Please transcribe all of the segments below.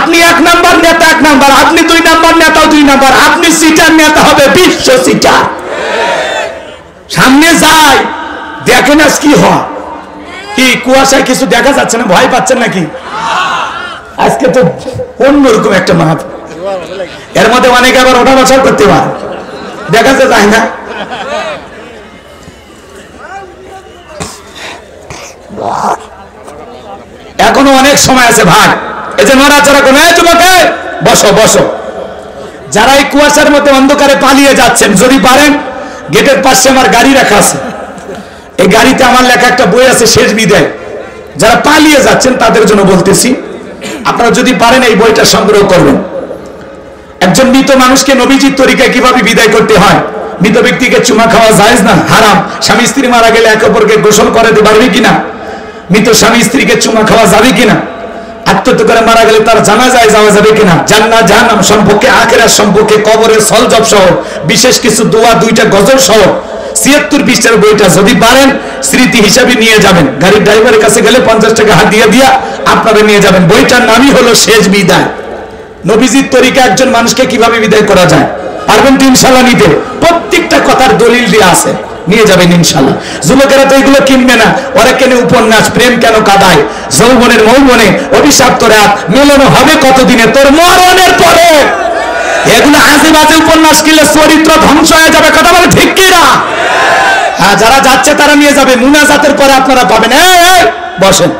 আপনি 1 নাম্বার নেতা 1 নাম্বার, আপনি 2 নাম্বার নেতাও 2 নাম্বার, আপনি সিটার নেতা হবে বিশ্ব সিটার। সামনে যাই, দেখেন আজ কি হয়। কি কুয়াশায় কিছু দেখা যাচ্ছে না? ভয় পাচ্ছেন নাকি? আজকে তো অন্যরকম একটা মাহফিল। এর মধ্যে অনেকে আবার ওঠা বসা করতে পারে, দেখা যায় না। এখনো অনেক সময় আছে ভাই, এই যে নড়াচড়া করে তোমাকে বসো বসো। যারা এই কুয়াশার মধ্যে অন্ধকারে পালিয়ে যাচ্ছেন, যদি পারেন গেটের পাশে আমার গাড়ি রাখা আছে, এই গাড়িতে আমার লেখা একটা বই আছে, শেষ বিদায়। যারা পালিয়ে যাচ্ছেন তাদের জন্য বলতেছি, আপনারা যদি পারেন এই বইটা সংগ্রহ করবেন। একজন মৃত মানুষকে নবীজির তরিকায় কিভাবে বিদায় করতে হয়। মৃত ব্যক্তিকে চুমা খাওয়া জায়েজ না, হারাম। স্বামী স্ত্রী মারা গেলে একে অপরকে গোসল করাতে পারবে কিনা? মৃত স্বামী স্ত্রীকে চুমা খাওয়া যাবে কিনা? আত্মহত্যা করে মারা গেলে তার জানাজায় যাওয়া যাবে কিনা? জান্নাত জাহান্নাম সম্পর্কে, আখিরাত সম্পর্কে, কবরের সলজব সহ বিশেষ কিছু দোয়া, 2টা গজল সহ 76 পৃষ্ঠার বইটা যদি পারেন স্মৃতি হিসাবে নিয়ে যাবেন। গাড়ির ড্রাইভারের কাছে গেলে 50 টাকা হাত দিয়ে দিয়া আপনারা নিয়ে যাবেন। বইটার নামই হলো শেষ বিদায়। নবীজির তরিকা একজন মানুষকে কিভাবে বিদায় করা যায়, পারবেন তো ইনশাআল্লাহ নিতে? প্রত্যেকটা কথার দলিল দেয়া আছে, নিয়ে যাবেন ইনশাআল্লাহ। যুবকেরা তো এগুলো কিনবে না, ওরা কেন উপন্যাস, প্রেম কেন কাঁদায়, যৌবনের মৌবনে অভিশপ্ত রাত, মিলন হবে কতদিনে তোর মরণের পরে। এগুলো আজে বাজে উপন্যাস কিনলে চরিত্র ধ্বংস হয়ে যাবে, কথা বলে ঠিক কিনা? হ্যাঁ, যারা যাচ্ছে তারা নিয়ে যাবে। মুনাজাতের পরে আপনারা পাবেন। বসেন,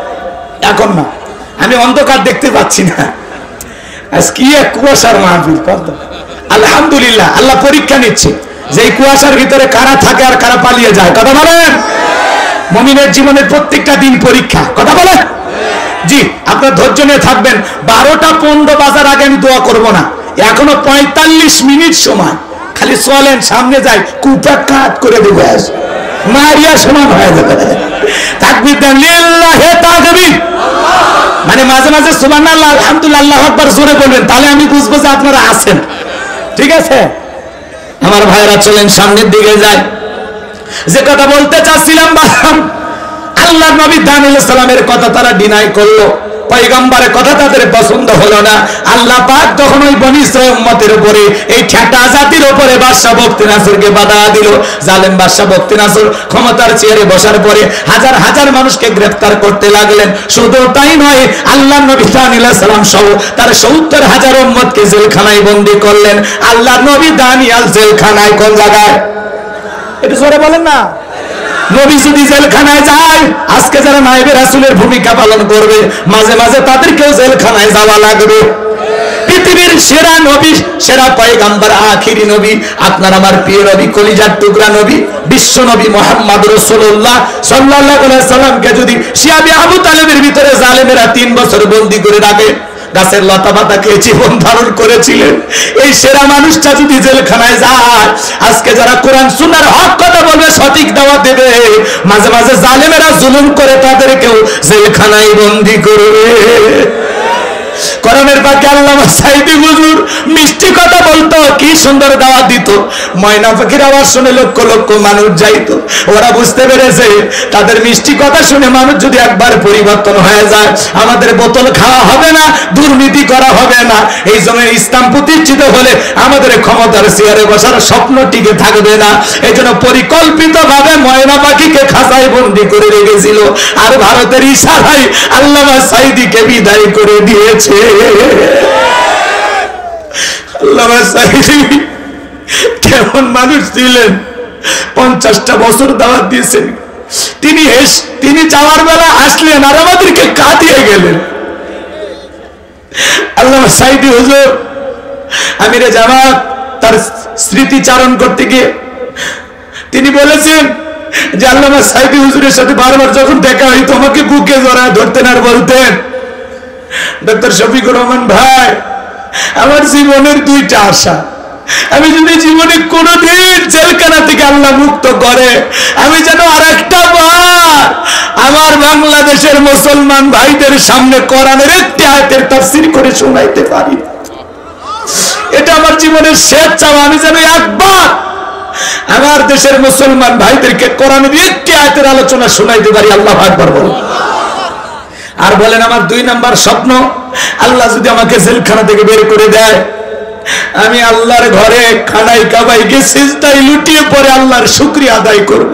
এখন না, আমি অন্ধকার দেখতে পাচ্ছি না। আজ কি এক কুয়াশার মাহফিল। আলহামদুলিল্লাহ, আল্লাহ পরীক্ষা নিচ্ছে যে এই কুয়াশার ভিতরে কারা থাকে আর কারা পালিয়ে যায়। কথা বলেন। মুমিনের জীবনের প্রত্যেকটা দিন পরীক্ষা, কথা বলেন। জি, আপনার ধৈর্য নিয়ে থাকবেন। 12টা 15 বাজার আগে আমি দোয়া করব না, এখনো 45 মিনিট সময়। খালি চলেন, সামনে যাই, কুপা কাট করে দেবো, মারিয়া সমান হয়ে যাবে। তাকবীর দেন, লিল্লাহি তাকবীর। মানে মাঝে মাঝে সুবহানাল্লাহ, আলহামদুলিল্লাহ, আল্লাহু আকবার জোরে বলবেন, তাহলে আমি বুঝবো যে আপনারা আছেন। ঠিক আছে আমার ভাইরা, চলেন সামনের দিকে যাই। যে কথা বলতে চাচ্ছিলাম, আল্লাহর নবী দানিয়েল আলাইহিস সালামের কথা তারা ডিনাই করলো, পয়গম্বরের কথা তাদের পছন্দ হলো না। আল্লাহ পাক তখন ওই বনী ইসরাঈল উম্মতের উপরে, এই ঠেটা জাতির উপরে বাদশা বখতিয়ানাসরকে বাধা দিল। জালেম বাদশা বখতিয়ানাসর ক্ষমতার চেয়ারে বসার পরে হাজার হাজার মানুষকে গ্রেফতার করতে লাগলেন। শুধু তাই নয়, আল্লাহর নবী দানিয়েল আলাইহিস সালাম সহ তার 70,000 উম্মতকে জেলখানায় বন্দী করলেন। আল্লাহর নবী দানিয়েল জেলখানায়, কোন জায়গায়? একটু জোরে বলেন না। নবী যদি জেলখানায় যায়, আজকে যারা নায়েবে রাসূলের ভূমিকা পালন করবে, মাঝে মাঝে তাদেরকেও জেলখানায় যাওয়া লাগবে। পৃথিবীর সেরা নবী, সেরা পয়গম্বর, আখিরি নবী, আপনার আমার প্রিয় নবী, কলিজার টুকরা নবী, বিশ্ব নবী মুহাম্মদ রাসূলুল্লাহ সাল্লাল্লাহু আলাইহি সাল্লামকে যদি শিয়াবে আবু তালেবের ভিতরে জালেমেরা 3 বছর বন্দী করে রাখে, গাছের লতা পাতা খেয়ে জীবন ধারণ করেছিলেন, এই সেরা মানুষটা যদি জেলখানায় যায়, আজকে যারা কোরআন সুন্নাহর হক কথা বলবে, সঠিক দাওয়াত দেবে, মাঝে মাঝে জালেমেরা জুলুম করে তাদেরকেও জেলখানায় বন্দী করবে। কোরআনের পাকে আল্লামা সাঈদী হুজুর মিষ্টি কথা বলতো, কি সুন্দর দাওয়াত দিত। ময়না পাখির আওয়াজ শুনে লক্ষ লক্ষ মানুষ যাইতো। ওরা বুঝতে পেরেছে তাদের মিষ্টি কথা শুনে মানুষ যদি একবার পরিবর্তন হয়ে যায়, আমাদের বোতল খাওয়া হবে না, দুর্নীতি করা হবে না। এই জন্য ইসলাম প্রতিষ্ঠিত হলে আমাদের ক্ষমতার চেয়ারে বসার স্বপ্ন টিকে থাকবে না। এই জন্য পরিকল্পিতভাবে ময়না পাখিকে খাঁচায় বন্দী করে রেখেছিল, আর ভারতের ইশারায় আল্লামা সাঈদীকে বিদায় করে দিয়েছে। আল্লামা সাঈদী কেমন মানুষ ছিলেন, 50টা বছর দাওয়াত দিয়েছেন। তিনি যাওয়ার বেলা আসলেন আর আমাদেরকে কাঁদিয়ে গেলেন। আল্লামা সাঈদী হুজুর আমিরে জামাত তার স্মৃতিচারণ করতে গিয়ে তিনি বলেছেন যে আল্লামা সাঈদী হুজুরের সাথে বারবার যখন দেখা হইতো আমাকে বুকে জড়ায় ধরতেন আর বলতেন, ডক্টর শফিকুর রহমান ভাই, আমার জীবনের 2টা আশা, আমি যদি জীবনে কোনোদিন জেলখানা থেকে আল্লাহ মুক্ত করে, আমি যেন আরেকটা বার আমার বাংলাদেশের মুসলমান ভাইদের সামনে কোরআনের একটি আয়াতের তাফসীর করে শোনাইতে পারি। এটা আমার জীবনের শেষ চাওয়া, আমি যেন একবার আমার দেশের মুসলমান ভাইদেরকে কোরআনের একটি আয়াতের আলোচনা শোনাইতে পারি। আল্লাহু আকবার বলুন। আর বলেন আমার 2 নাম্বার স্বপ্ন, আল্লাহ যদি আমাকে জেলখানা থেকে বের করে দেয়, আমি আল্লাহর ঘরে খানায় কাবাইকে সিজদায় লুটিয়ে পড়ে আল্লাহর শুকরিয়া আদায় করব।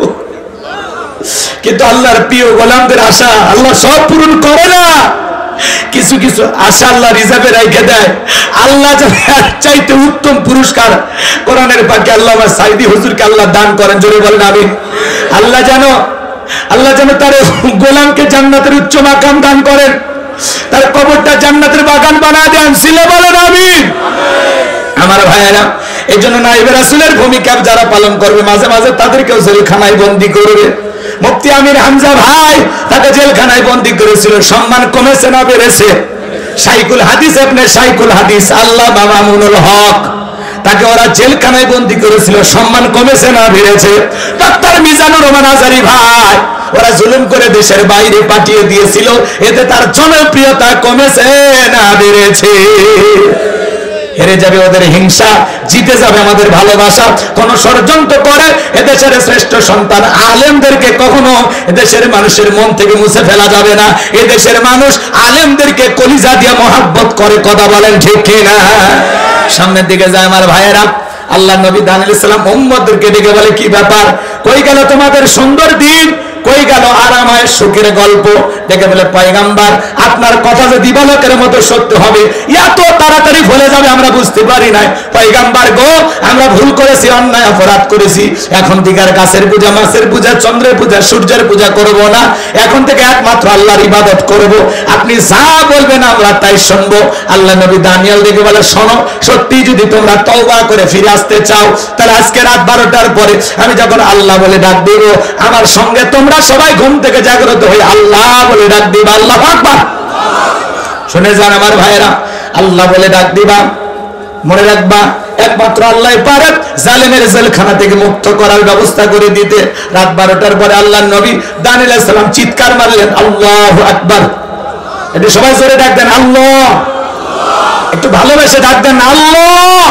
কিন্তু আল্লাহর প্রিয় গোলামদের আশা আল্লাহ সব পূরণ করে না, কিছু কিছু আশা আল্লাহ রিজার্ভে রেখে দেয়। আল্লাহ চাইতে উত্তম পুরস্কার কোরআনের পাকে আল্লামা সাইদি হুজুরকে আল্লাহ দান করেন, জোরে বলেন আমিন। আল্লাহ যেন তার গোলামকে জান্নাতের উচ্চ মাকাম দান করেন, তার কবরটা জান্নাতের বাগান বানায় দেন, সিলে বলেন আমিন। আমার ভাইয়েরা, এই জন্য নাইবে রাসূলের ভূমিকা যারা পালন করবে মাঝে মাঝে তাদেরকেও জেলখানায় বন্দী করবে। মুফতি আমির হামজা ভাই তাকে জেলখানায় বন্দী করেছিল, সম্মান কমেছে না বেড়েছে? শাইখুল হাদিস ইবনে শাইখুল হাদিস আল্লামা মামুনুল হক, তাকে ওরা জেলখানায় বন্দী করেছিল, সম্মান কমেছে না বেড়েছে? ডক্টর মিজানুর রহমান আজারি ভাই ওরা জুলুম করে দেশের বাইরে পাঠিয়ে দিয়েছিল, এতে তার জনপ্রিয়তা কমেছে না বেড়েছে? হেরে যাবে ওদের হিংসা, জিতে যাবে আমাদের ভালোবাসা। কোন ষড়যন্ত্র করে এদেশের শ্রেষ্ঠ সন্তান আলেমদেরকে কখনো এদেশের মানুষের মন থেকে মুছে ফেলা যাবে না। এদেশের মানুষ আলেমদেরকে কলিজা দিয়ে মহাব্বত করে, কথা বলেন ঠিক কিনা? সামনের দিকে যায় আমার ভাইয়েরা, আল্লাহ নবী দানিয়েল আলাইহিস সালাম উম্মতদেরকে ডেকে বলে, কি ব্যাপার, কই গেল তোমাদের সুন্দর দিন, কই গেল আরামায়ের সুখের গল্প? দেখে বলে, পয়গাম্বার আপনার কথা যে দিবালোকের মতো সত্য হবে, এত তাড়াতাড়ি ভুলে যাবে আমরা বুঝতে পারি নাই। পয়গাম্বার গো, আমরা ভুল করেছি, অন্যায় অপরাধ করেছি, এখন থেকে আর গাছের পূজা, মাছের পূজা, চন্দ্রের পূজা, সূর্যের পূজা করব না, এখন থেকে একমাত্র আল্লাহর ইবাদত করব, আপনি যা বলবেন আমরা তাই শুনবো। আল্লাহ নবী দানিয়েল দেখে বলে, শোনো, সত্যি যদি তোমরা তওবা করে ফিরে আসতে চাও, তাহলে আজকে রাত 12টার পরে আমি যখন আল্লাহ বলে ডাক দেব, আমার সঙ্গে তোমরা সবাই ঘুম থেকে জাগ্রত হয়ে আল্লাহ বলে ডাক দিবা। আল্লাহু আকবার। শুনে যান আমার ভাইয়েরা, আল্লাহ বলে ডাক দিবা, মনে রাখবা একমাত্র আল্লাহই পারে জালেমের জেলখানা থেকে মুক্ত করার ব্যবস্থা করে দিতে। রাত 12টার পরে আল্লাহর নবী দানিয়েল আলাইহিস সালাম চিৎকার মারলেন, আল্লাহু আকবার। এটা সবাই জোরে ডাক দেন, আল্লাহ। একটু ভালোবেসে ডাক দেন, আল্লাহ।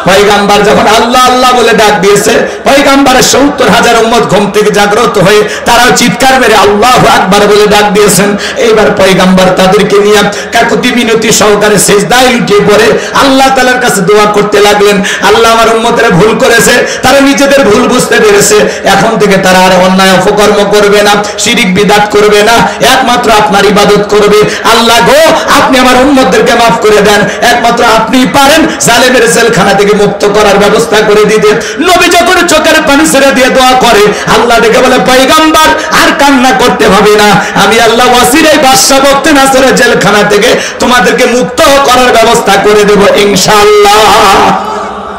পয়গাম্বার যখন আল্লাহ আল্লাহ বলে ডাক দিয়েছে, পয়গাম্বারের 70,000 উম্মত ঘুম থেকে জাগ্রত হয়ে তারাও চিৎকার মেরে আল্লাহু আকবার বলে ডাক দিয়েছেন। এইবার পয়গাম্বার তাদেরকে নিয়ে কাকুতি মিনতি সহকারে সিজদায় লুটিয়ে পড়ে আল্লাহ তাআলার কাছে দোয়া করতে লাগলেন, আল্লাহ আমার উম্মতেরা ভুল করেছে, তারা নিজেদের ভুল বুঝতে পেরেছে, এখন থেকে তারা আর অন্যায় অপকর্ম করবে না, শিরিক বিদআত করবে না, একমাত্র আপনার ইবাদত করবে। আল্লাহ গো, আপনি আমার উম্মতদেরকে maaf করে দেন, একমাত্র আপনিই পারেন জালেমের জেলখানা থেকে মুক্ত করার ব্যবস্থা করে দিতে। নবী যখন চোখের পানি ছেড়ে দিয়ে দোয়া করে, আল্লাহ দেখে বলে, পয়গম্বর আর কান্না করতে হবে না, আমি আল্লাহ ওয়াসিরাই বাদশা বখতে নাসরের জেলখানা থেকে তোমাদেরকে মুক্ত করার ব্যবস্থা করে দেব ইনশাআল্লাহ।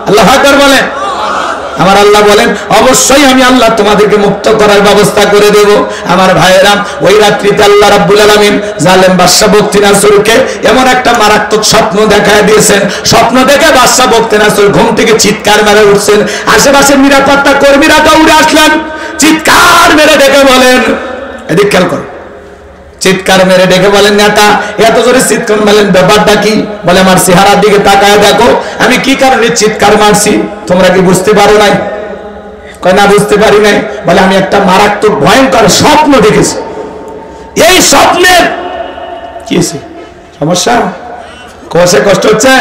আল্লাহু আকবার বলে। আমার আল্লাহ বলেন, অবশ্যই আমি আল্লাহ তোমাদেরকে মুক্ত করার ব্যবস্থা করে দেব। আমার ভাইয়েরা, ওই রাত্রিতে আল্লাহ রাব্বুল আলামিন জালেম বাদশা বখতে নাসরকে এমন একটা মারাত্মক স্বপ্ন দেখায় দিয়েছেন। স্বপ্ন দেখে বাদশা বখতে নাসর ঘুম থেকে চিৎকার মেরে উঠছেন, আশেপাশের নিরাপত্তা কর্মীরা দৌড়ে আসলেন, চিৎকার মেরে ডেকে বলেন, এদিক খেয়াল করো, চিৎকার মেরে ডেকে বলেন, নেতা এত জোরে চিৎকার মারলেন, ব্যাপারটা কি? বলে, আমার চেহারার দিকে তাকায় দেখো, আমি কি কারণে চিৎকার মারছি, তোমরা কি বুঝতে পারো নাই? কয়, না বুঝতে পারি নাই। বলে, আমি একটা মারাত্মক ভয়ঙ্কর স্বপ্ন দেখেছি, এই স্বপ্নের কি সমস্যা, কোষে কষ্ট হচ্ছে,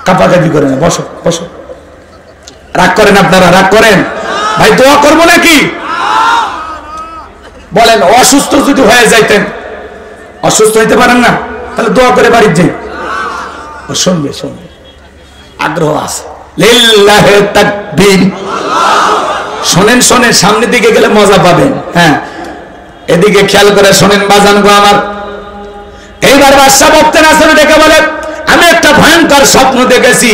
কাঁপাকাঁপি করে না, বসো বসো, রাগ করেন আপনারা, রাগ করেন ভাই, দোয়া করবো নাকি? বলেন, অসুস্থ যদি হয়ে যাইতেন, অসুস্থ হইতে পারেন না, তাহলে দোয়া করে বাড়ির যাই, শুনবে শুনবে, আগ্রহ আছে, লিল্লাহি তাকবীর। শোনেন শোনেন, সামনের দিকে গেলে মজা পাবেন। হ্যাঁ, এদিকে খেয়াল করে শোনেন বাজান গো আমার। এইবার বাদশা বখতে নাসর ডেকে বলে, আমি একটা ভয়ঙ্কর স্বপ্ন দেখেছি,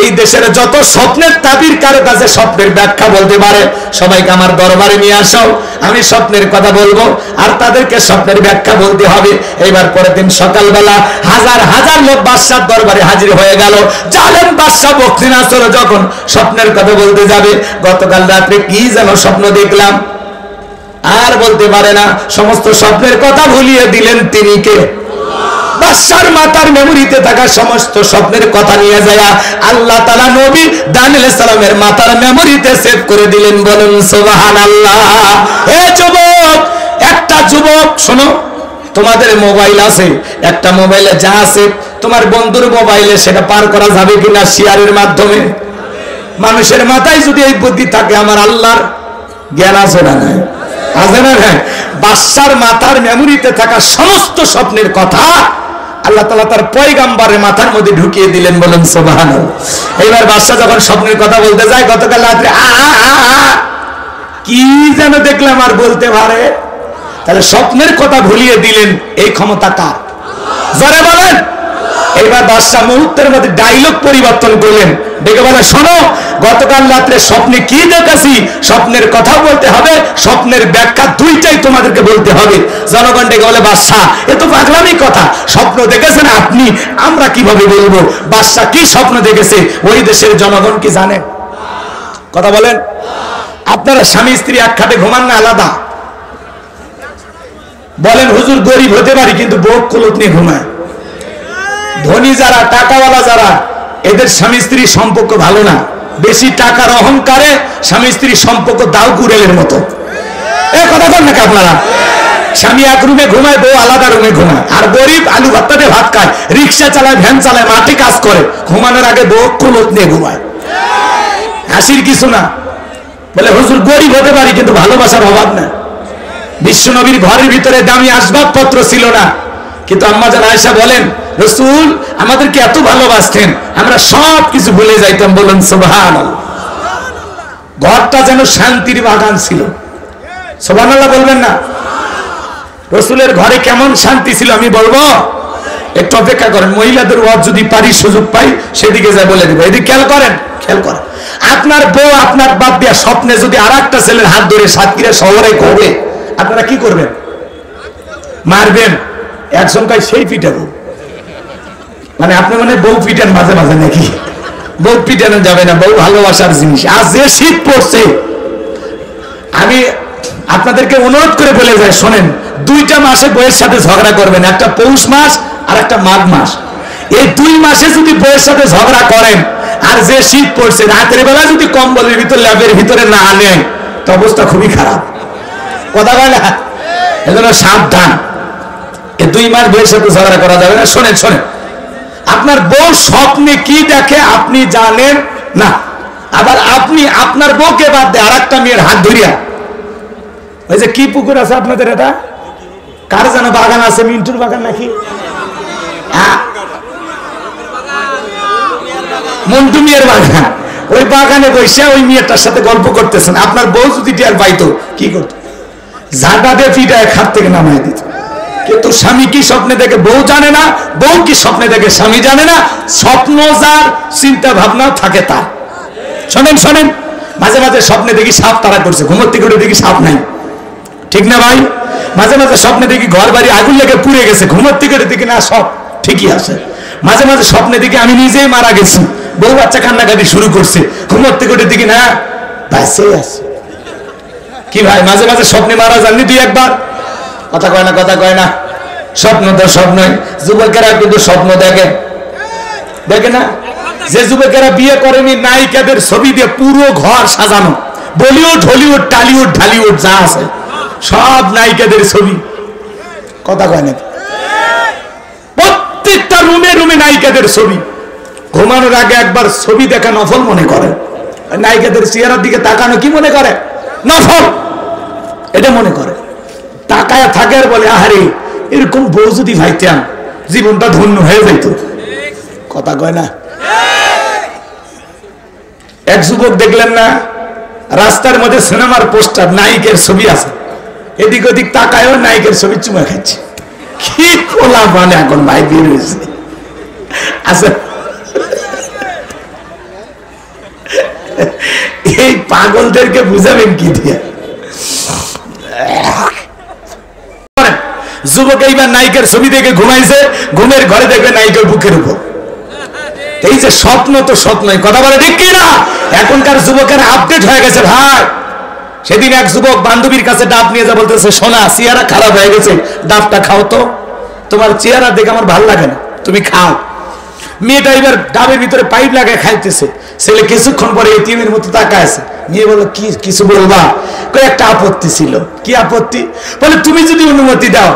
এই দেশের যত স্বপ্নের তাবির কারো কাছে স্বপ্নের ব্যাখ্যা বলতে পারে, সবাইকে আমার দরবারে নিয়ে আসো, আমি স্বপ্নের কথা বলবো আর তাদেরকে স্বপ্নের ব্যাখ্যা বলতে হবে। এইবার পরের দিন সকালবেলা হাজার হাজার লোক বাদশার দরবারে হাজির হয়ে গেল। জালেম বাদশা বখতে নাসর যখন স্বপ্নের কথা বলতে যাবে, গতকাল রাত্রে কি যেন স্বপ্ন দেখলাম, আর বলতে পারে না, সমস্ত স্বপ্নের কথা ভুলিয়ে দিলেন তিনি কে? বাদশার মাতার মেমোরিতে থাকা সমস্ত স্বপ্নের কথা নিয়ে যায় আল্লাহ তাআলা নবী দানিয়েল আলাইহিস সালামের মাতার মেমোরিতে সেভ করে দিলেন। বলুন সুবহানাল্লাহ। হে যুবক, একটা যুবক শোনো, তোমাদের মোবাইল আছে, একটা মোবাইলে যা আছে তোমার বন্ধুর মোবাইলে সেটা পার করা যাবে কিনা শেয়ারের মাধ্যমে? মানুষের মাথায় যদি এই বুদ্ধি থাকে, আমার আল্লাহর জ্ঞান আছে না নাই? আছে না নাই? বাদশার মাথার মেমোরিতে থাকা সমস্ত স্বপ্নের কথা আল্লাহ তাআলা তার পয়গম্বরের মাথার মধ্যে ঢুকিয়ে দিলেন, বলেন সুবহানাল্লাহ। এইবার বাদশা যখন স্বপ্নের কথা বলতে যায়, গতকাল রাত্রে কি যেন দেখলাম আর বলতে পারে, তাহলে স্বপ্নের কথা ভুলিয়ে দিলেন, এই ক্ষমতা কার? জোরে বলেন। এইবার বাদশা মুহূর্তের মধ্যে ডায়লগ পরিবর্তন করলেন, ডেকে বলে, শোনো, গতকাল রাত্রে স্বপ্নে কি দেখেছি, স্বপ্নের কথা বলতে হবে, স্বপ্নের ব্যাখ্যা দুইটাই তোমাদেরকে বলতে হবে। জনগণ ডেকে বলে, বাদশা এ তো পাগলামি কথা, স্বপ্ন দেখেছেন আপনি, আমরা কিভাবে বলবো? বাদশা কি স্বপ্ন দেখেছে ওই দেশের জনগণ কি জানে? কথা বলেন। আপনারা স্বামী স্ত্রী এক খাটে ঘুমান না আলাদা? বলেন হুজুর গরিব হতে পারি কিন্তু বউ কুলুত নিয়ে ঘুমায়। ধনী যারা, টাকাওয়ালা যারা, এদের স্বামী স্ত্রীর সম্পর্ক ভালো না। বেশি টাকার অহংকারে স্বামী স্ত্রীর সম্পর্ক দাও কুড়েলের মতো। এই কথা বল নাকি আপনারা? স্বামী এক রুমে ঘুমায়, বউ আলাদা রুমে ঘুমায়। আর গরিব আলু ভর্তা দিয়ে ভাত খায়, রিক্সা চালায়, ভ্যান চালায়, মাঠে কাজ করে, ঘুমানোর আগে বউ কুলুত নিয়ে ঘুমায়। হাসির কিছু না। বলে হুজুর গরিব হতে পারি কিন্তু ভালোবাসার অভাব না। বিশ্ব নবীর ঘরের ভিতরে দামি আসবাবপত্র ছিল না, কিন্তু আম্মা জান আয়েশা বলেন, রাসূল আমাদেরকে এত ভালোবাসতেন, আমরা সব কিছু ভুলে যাইতাম। বলেন সুবহানাল্লাহ। ঘরটা যেন শান্তির বাগান ছিল। সুবহানাল্লাহ বলবেন না? রাসূলের ঘরে কেমন শান্তি ছিল আমি বলবো? একটু অপেক্ষা করেন, মহিলাদের ওয়াজ যদি পারি, সুযোগ পাই, সেদিকে যা বলে দেবো। এদিকে খেয়াল করেন, খেয়াল করেন। আপনার বউ আপনার বাদ দিয়া স্বপ্নে যদি আর একটা ছেলের হাত ধরে সাতক্ষীরা শহরে ঘুরে, আপনারা কি করবেন? মারবেন? একজন কয় সেই পিটাবো। মানে আপনি মানে বউ পিটান মাঝে মাঝে নাকি? বউ পিটানো যাবে না, বউ ভালোবাসার জিনিস। আজ যে শীত পড়ছে, আমি আপনাদেরকে অনুরোধ করে বলে যাই, শোনেন, দুইটা মাসে বউয়ের সাথে ঝগড়া করবেন, একটা পৌষ মাস আর একটা মাঘ মাস। এই 2 মাসে যদি বউয়ের সাথে ঝগড়া করেন, আর যে শীত পড়ছে, রাতের বেলা যদি কম্বলের ভিতর ল্যাবের ভিতরে না আনেন, তো অবস্থা খুবই খারাপ। কথা বলে না? এজন্য সাবধান, এই 2 মাস বউয়ের সাথে ঝগড়া করা যাবে না। শোনেন শোনেন, আপনার বউ স্বপ্নে কি দেখে আপনি জানেন না, আবার আপনি আপনার বউকে বাদ দিয়ে আর একটা মেয়ের হাত ধরিয়া, ওই যে কি পুকুর আছে আপনাদের, এটা কার যেন বাগান আছে, মিন্টুর বাগান নাকি, মন্টু মিয়ার বাগান, ওই বাগানে বসে ওই মেয়েটার সাথে গল্প করতেছেন। আপনার বউ যদি টিয়ার পাইতো কি করতো? ঝাঁটা দিয়ে পিটায় খাট থেকে নামাই দিত। কিন্তু স্বামী কি স্বপ্নে দেখে বউ জানে না, বউ কি স্বপ্নে দেখে স্বামী জানে না। স্বপ্ন যার, চিন্তা ভাবনা থাকে তার। শোনেন শোনেন, মাঝে মাঝে স্বপ্নে দেখি সাপ তারা করছে, ঘুমোতে করে দেখি সাপ নাই, ঠিক না ভাই? মাঝে মাঝে স্বপ্নে দেখি ঘর বাড়ি আগুন লেগে পুড়ে গেছে, ঘুমোতে করে দেখি না সব ঠিকই আছে। মাঝে মাঝে স্বপ্নে দেখি আমি নিজেই মারা গেছি, বউ বাচ্চা কান্নাকাটি শুরু করছে, ঘুমোতে করে দেখি না বাঁচে আছে। কি ভাই, মাঝে মাঝে স্বপ্নে মারা যাননি 2-1 বার? কথা কয় না, কথা কয় না। স্বপ্ন তো স্বপ্নই। যুবকেরা কিন্তু স্বপ্ন দেখে, দেখে না? যে যুবকেরা বিয়ে করেনি, নায়িকাদের ছবি দিয়ে পুরো ঘর সাজানো, বলিউড হলিউড টালিউড ঢালিউড যা আছে সব নায়িকাদের ছবি। কথা কয় না? প্রত্যেকটা রুমে রুমে নায়িকাদের ছবি। ঘুমানোর আগে একবার ছবি দেখা নফল মনে করে। নায়িকাদের চেহারার দিকে তাকানো কি মনে করে? নফল, এটা মনে করে। তাকায় থাকে আর বলে, আহারে এরকম বউ যদি ভাইতাম জীবনটা ধন্য হয়ে যাইত। কথা কয় না? এক যুবক দেখলেন না, রাস্তার মধ্যে সিনেমার পোস্টার, নায়িকের ছবি আছে, এদিক ওদিক তাকায় নায়িকের ছবি চুমা খাচ্ছে। কি কোলা মানে এখন ভাই বের হয়েছে আচ্ছা, এই পাগলদেরকে বুঝাবেন কি দিয়ে? যুবক এইবার নায়িকের ছবি দেখে ঘুমাইছে, ঘুমের ঘরে দেখবে নায়িকের বুকের উপর। এই যে স্বপ্ন তো স্বপ্নই, কথা বলে ঠিক কিনা? এখনকার যুবকের আপডেট হয়ে গেছে ভাই। সেদিন এক যুবক বান্ধবীর কাছে ডাব নিয়ে যা বলতেছে, সোনা চেহারা খারাপ হয়ে গেছে, ডাবটা খাও তো, তোমার চেহারা দেখে আমার ভালো লাগে না, তুমি খাও। মেয়েটা এবার ডাবের ভিতরে পাইপ লাগায় খাইতেছে, ছেলে কিছুক্ষণ পরে এটিএমের মতো তাকায় আছে, মেয়ে বলল কি কিছু বলবা? একটা আপত্তি ছিল। কি আপত্তি? বলে তুমি যদি অনুমতি দাও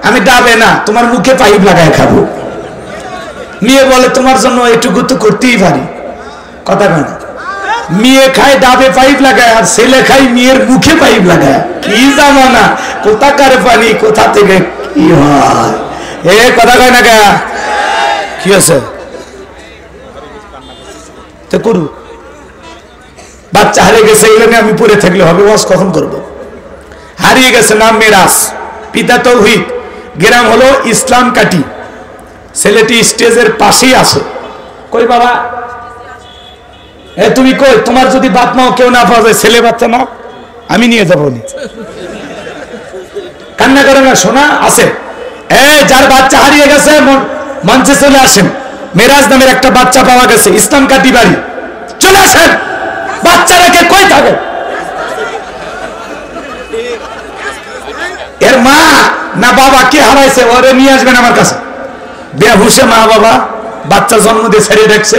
আমি ডাবে না তোমার মুখে পাইপ লাগায় খাবো। মেয়ে বলে তোমার জন্য এটুকু তো করতেই পারি। কথা কয় না? মেয়ে খায় ডাবে পাইপ লাগায় আর ছেলে খায় মেয়ের মুখে পাইপ লাগায়। কি জামানা, কোথাকার পানি কোথা থেকে কি হয়। কথা কয় না কে? কি আছে তো করু, বাচ্চা হারিয়ে গেছে এগুলো আমি পড়ে থাকলে হবে? ওয়াজ কখন করব? হারিয়ে গেছে, নাম মেরাজ, পিতা তৌহিদ, গ্রাম হলো ইসলাম কাটি। ছেলেটি স্টেজের পাশেই আছে। কই বাবা তুমি কই? তোমার যদি বাপ মাও কেউ না পাওয়া যায়, ছেলে বাচ্চা নাও, আমি নিয়ে যাবো। কান্না করে না, শোনা আছে। যার বাচ্চা হারিয়ে গেছে মঞ্চে চলে আসেন। মেরাজ নামের একটা বাচ্চা পাওয়া গেছে, ইসলাম কাটি বাড়ি। চলে আসেন। বাচ্চা রেখে কই থাকে? এর মা না বাবা কে হারাইছে, ওরে নিয়ে আসবেন আমার কাছে। বেহুশে মা বাবা বাচ্চা জন্ম দিয়ে ছেড়ে দেখছে,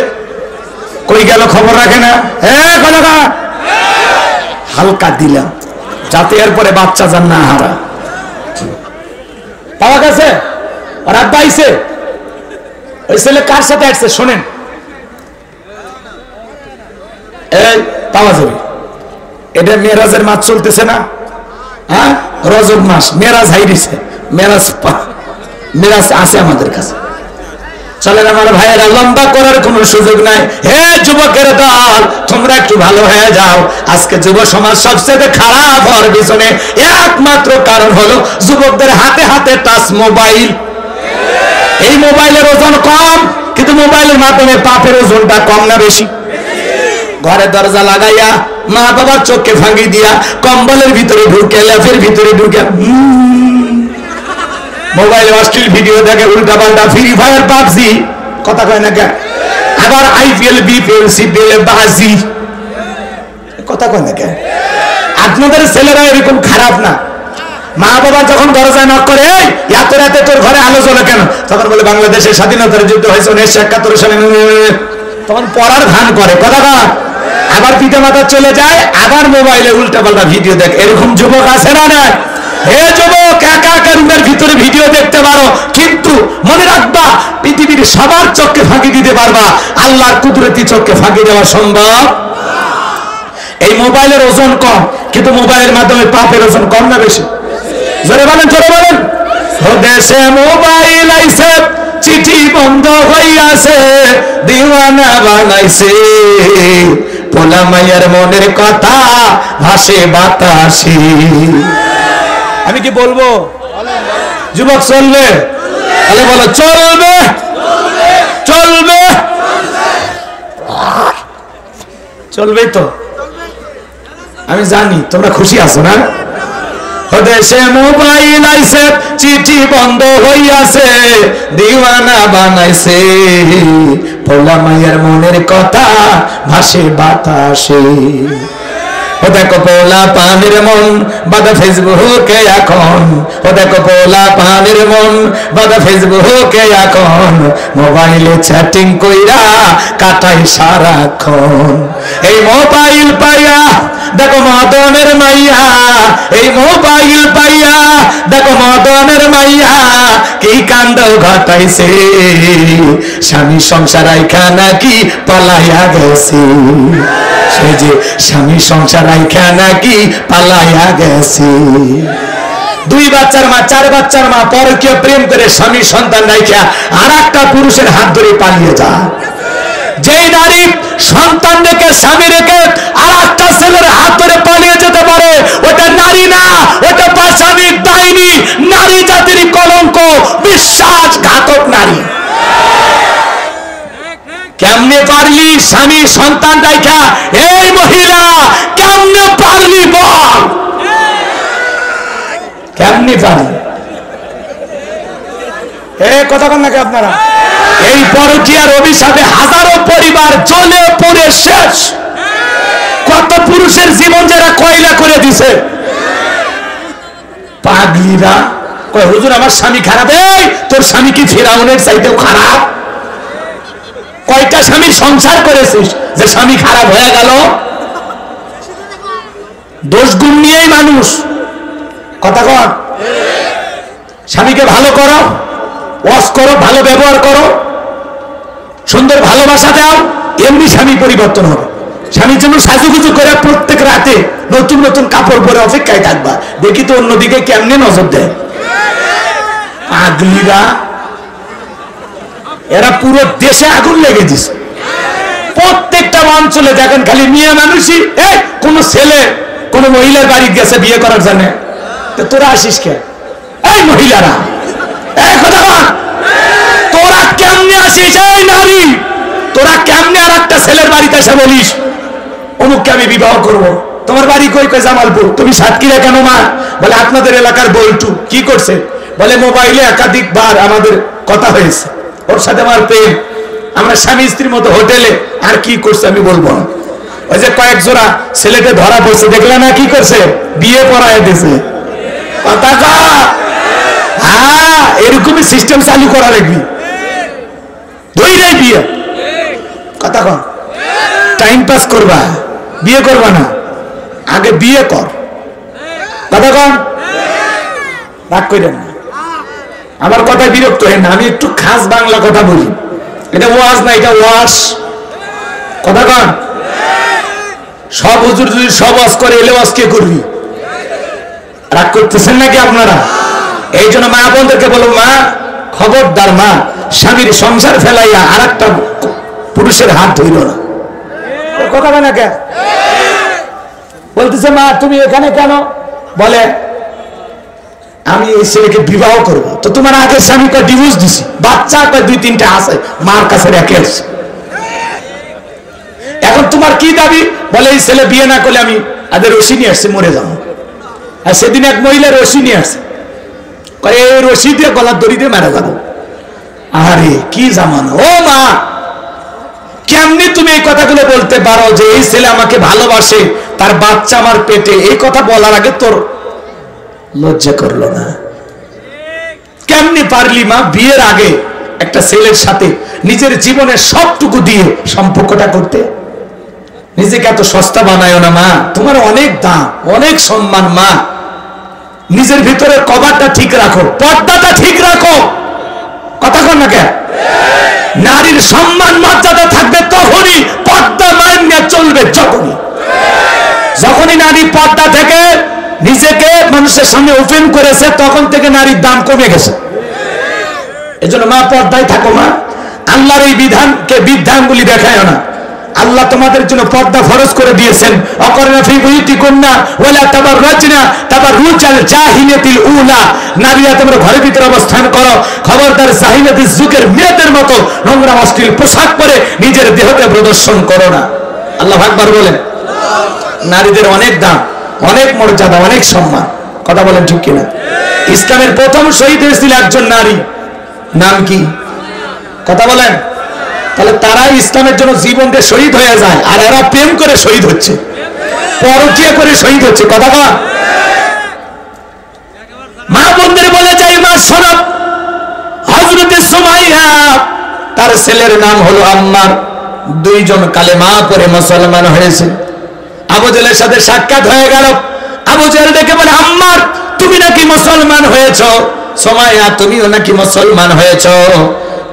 কই গেল খবর রাখে না। হালকা দিলাম যাতে এরপরে বাচ্চা যান না হারা। পাওয়া গেছে, আর আব্বা আইছে। ওই ছেলে কার সাথে আসছে শোনেন, পাওয়া যাবে। এটা মেরাজের মাস চলতেছে না, হ্যাঁ রজব মাস, মেরাজ হাইরিছে, মেরাজ আছে আমাদের কাছে। চলেন আমার ভাইয়েরা, লম্বা করার কোন সুযোগ নাই। হে যুবকের দল, তোমরা একটু ভালো হয়ে যাও। আজকে যুব সমাজ সবচেয়ে খারাপ হওয়ার পিছনে একমাত্র কারণ হলো যুবকদের হাতে হাতে টাচ মোবাইল। এই মোবাইলের ওজন কম, কিন্তু মোবাইলের মাধ্যমে পাপের ওজনটা কম না বেশি? ঘরে দরজা লাগাইয়া মা বাবার চোখে ফাঁকি দিয়া কম্বলের ভিতরে ঢুকে, ল্যাপের ভিতরে ঢুকে মোবাইলে অশ্লীল ভিডিও দেখে, উল্টা পাল্টা ফ্রি ফায়ার পাবজি। কথা কয় না কেন? আবার আইপিএল বিপিএল সিপিএল বাজি। কথা কয় না কেন? আপনাদের ছেলেরা এরকম খারাপ না। মা বাবা যখন দরজায় নক করে, এত রাতে তোর ঘরে আলো জ্বলে কেন? তখন বলে বাংলাদেশের স্বাধীনতার যুদ্ধ হয়েছে 1971 সালে। তখন পড়ার ভান করে। কথা কয়? আবার পিতা মাতা চলে যায়, আবার মোবাইলে উল্টা পাল্টা ভিডিও দেখ। এরকম যুবক আছে না? না। হে যুবক, একা একা রুমের ভিতরে ভিডিও দেখতে পারো, কিন্তু মনে রাখবা পৃথিবীর সবার চোখকে ফাঁকি দিতে পারবা, আল্লাহর কুদরতি চোখকে ফাঁকি দেওয়া সম্ভব। এই মোবাইলের ওজন কম, কিন্তু মোবাইলের মাধ্যমে পাপের ওজন কম না বেশি? জোরে বলেন, জোরে বলেন। দেশে মোবাইল আইছে, চিঠি বন্ধ হইয়াছে, দিওয়ানা বানাইছে, পোলা মাইয়ার মনের কথা ভাসে বাতাসে। আমি কি বলবো? যুবক চলবে? তাহলে বলো চলবে, চলবে, চলবেই তো। আমি জানি তোমরা খুশি আছো না? দেশে মোবাইল আইছে, চিঠি বন্ধ হইয়াছে, দিওয়ানা বানাইছে, পোলা মাইয়ার মনের কথা ভাসে বাতাসে। ও দেখো পোলা পানির মন বাদা ফেসবুকে এখন, ও দেখো পোলা পানির মন বাদা ফেসবুকে এখন, মোবাইলে চ্যাটিং কইরা কাটাই সারাক্ষণ। এই মোবাইল পাইয়া দেখো মদনের মাইয়া, এই মোবাইল পাইয়া দেখো মদনের মাইয়া কি কাণ্ড ঘটাইছে, স্বামী সংসার আইখা নাকি পালাইয়া গেছে। সে যে স্বামী সংসার আইখা নাকি পালাইয়া গেছে। 2 বাচ্চার মা, 4 বাচ্চার মা পরকীয় প্রেম করে স্বামী সন্তান রাইখা আর একটা পুরুষের হাত ধরে পালিয়ে যায়। যেই নারী সন্তান রেখে স্বামী রেখে আর একটা ছেলের হাত ধরে পালিয়ে যেতে পারে, ওটা নারী না, ওটা পাশানিক ডাইনি, নারী জাতির কলঙ্ক, বিশ্বাসঘাতক নারী। কেমনে পারলি স্বামী সন্তান রাইখা? এই মহিলা কেমনে পারলি বল? কেমনে পারলি? কথা বল নাকি আপনারা? এই পরকীয়ার অভিশাপে হাজারো পরিবার জ্বলে পুড়ে শেষ। কত পুরুষের জীবন যারা কয়লা করে দিছে। পাগলিরা কয় হুজুর আমার স্বামী খারাপ। এই তোর স্বামী কি ফিরাউনের চাইতেও খারাপ? কয়টা স্বামী সংসার করেছিস? যে স্বামী খারাপ হয়ে গেল? দোষ গুণ নিয়েই মানুষ। কথা কন, স্বামীকে ভালো করো, ওয়াজ করো, ভালো ব্যবহার করো, সুন্দর ভালোবাসা দাও, এমনি স্বামী পরিবর্তন হবে। স্বামীর জন্য সাজুগুজু করে প্রত্যেক রাতে নতুন নতুন কাপড় পরে অপেক্ষায় থাকবা, দেখি তো অন্যদিকে কেমনে নজর দেয়। আগলিরা এরা পুরো দেশে আগুন লেগে দিছে। প্রত্যেকটা অঞ্চলে দেখেন খালি মেয়ে মানুষই। কোন ছেলে কোন মহিলার বাড়ি গেছে বিয়ে করার জন্য, তোরা আসিস কে? এই মহিলারা, কথা বল, তোরা কেমনে আসিস? এই নারী, তোরা কেমনে আর একটা ছেলের বাড়িতে এসে বলিস অমুককে আমি বিবাহ করব? তোমার বাড়ি কই? কই জামালপুর। তুমি সাতক্ষীরা কেন মা? বলে আপনাদের এলাকার বল্টু। কি করছে? বলে মোবাইলে একাধিকবার আমাদের কথা হয়েছে, ওর সাথে আমার প্রেম, আমরা স্বামী স্ত্রীর মতো হোটেলে। আর কি করছে আমি বলবো না। ওই যে কয়েক জোড়া ছেলেকে ধরা পড়ছে, দেখলে না কি করছে? বিয়ে পড়ায় দিয়েছে। কথা কা, হ্যাঁ, এরকমই সিস্টেম চালু করা লাগবি। ধৈর্য বিয়ে। কথা কন, টাইম পাস করবা, বিয়ে করবা না, আগে বিয়ে কর। কথা কন, রাগ করেন না, আমার কথা বিরক্ত হয় না। আমি একটু খাস বাংলা কথা বলি, এটা ওয়াজ না, এটা ওয়াজ। কথা কন, সব হুজুর যদি সব ওয়াজ করে এলে ওয়াজ কে করবি? রাগ করতেছেন নাকি আপনারা? এই জন্য মা বোনদেরকে বলো, মা খবরদার, মা স্বামীর সংসার ফেলাইয়া আর একটা পুরুষের হাত ধইল না। কথা বলে কে? বলতেছে মা তুমি এখানে কেন? বলে আমি এই ছেলেকে বিবাহ করব। তো তোমার আগের স্বামীকে ডিভোর্স দিছি, বাচ্চা কয় 2-3টা আছে, মার কাছে রেখে আসছে। এখন তোমার কি দাবি? বলে এই ছেলে বিয়ে না করলে আমি আদের রশি নিয়ে আসছে, মরে যাবো। আর সেদিন এক মহিলা রশি নিয়ে আসছে, এই রশি দিয়ে গলার দড়ি দিয়ে মারা যাবো। আরে কি জামানা! ও মা, কেমনি তুমি এই কথাগুলো বলতে পারো যে এই ছেলে আমাকে ভালোবাসে, তার বাচ্চা আমার পেটে? এই কথা বলার আগে তোর লজ্জা করলো না? কেমনি পারলি মা বিয়ের আগে একটা ছেলের সাথে নিজের জীবনের সবটুকু দিয়ে সম্পর্কটা করতে? নিজেকে এত সস্তা বানায় না মা, তোমার অনেক দাম, অনেক সম্মান। মা নিজের ভিতরে কভারটা ঠিক রাখো, পর্দাটা ঠিক রাখো। কথা কন না কেন? নারীর সম্মান মর্যাদা থাকবে তখনই পর্দা মাইনে চলবে। যখনই নারী পর্দা থেকে নিজেকে মানুষের সামনে ওপেন করেছে, তখন থেকে নারীর দাম কমে গেছে। এজন্য মা পর্দায় থাকো। মা আল্লাহর এই বিধানকে বিধানগুলি দেখায় না। আল্লাহ তোমাদের জন্য পর্দা ফরজ করে দিয়েছেন। অকরনা ফি বুয়ুতিকুন্না ওয়ালা তাবাররাজনা তাবাররুজাল জাহিলিয়াতিল উলা। নারীরা তোমরা ঘরের ভিতরে অবস্থান করো, খবরদার জাহিলিয়াতির যুগের মেয়েদের মতো নোংরা অশ্লীল পোশাক পরে নিজের দেহকে প্রদর্শন করো না। আল্লাহু আকবার বলেন। নারীদের অনেক দাম, অনেক মর্যাদা, অনেক সম্মান। কথা বলেন ঠিক কিনা? ইসলামের প্রথম শহীদ হয়েছিল একজন নারী, নাম কি? কথা বলেন। তাহলে তারা ইসলামের জন্য জীবনকে শহীদ হয়ে যায়, আর এরা প্রেম করে শহীদ হচ্ছে, পরকীয়া করে শহীদ হচ্ছে। কথা বল। মা বোনদের বলে যাই, মা শোনো, হযরতে সুমাইয়া তার ছেলের নাম হলো আম্মার, দুইজন কালেমা পড়ে মুসলমান হয়েছে। আবু জেহেলের সাথে সাক্ষাৎ হয়ে গেল। আবু জেহেল ডেকে বলে, আম্মার তুমি নাকি মুসলমান হয়েছো? সুমাইয়া তুমিও নাকি মুসলমান হয়েছো?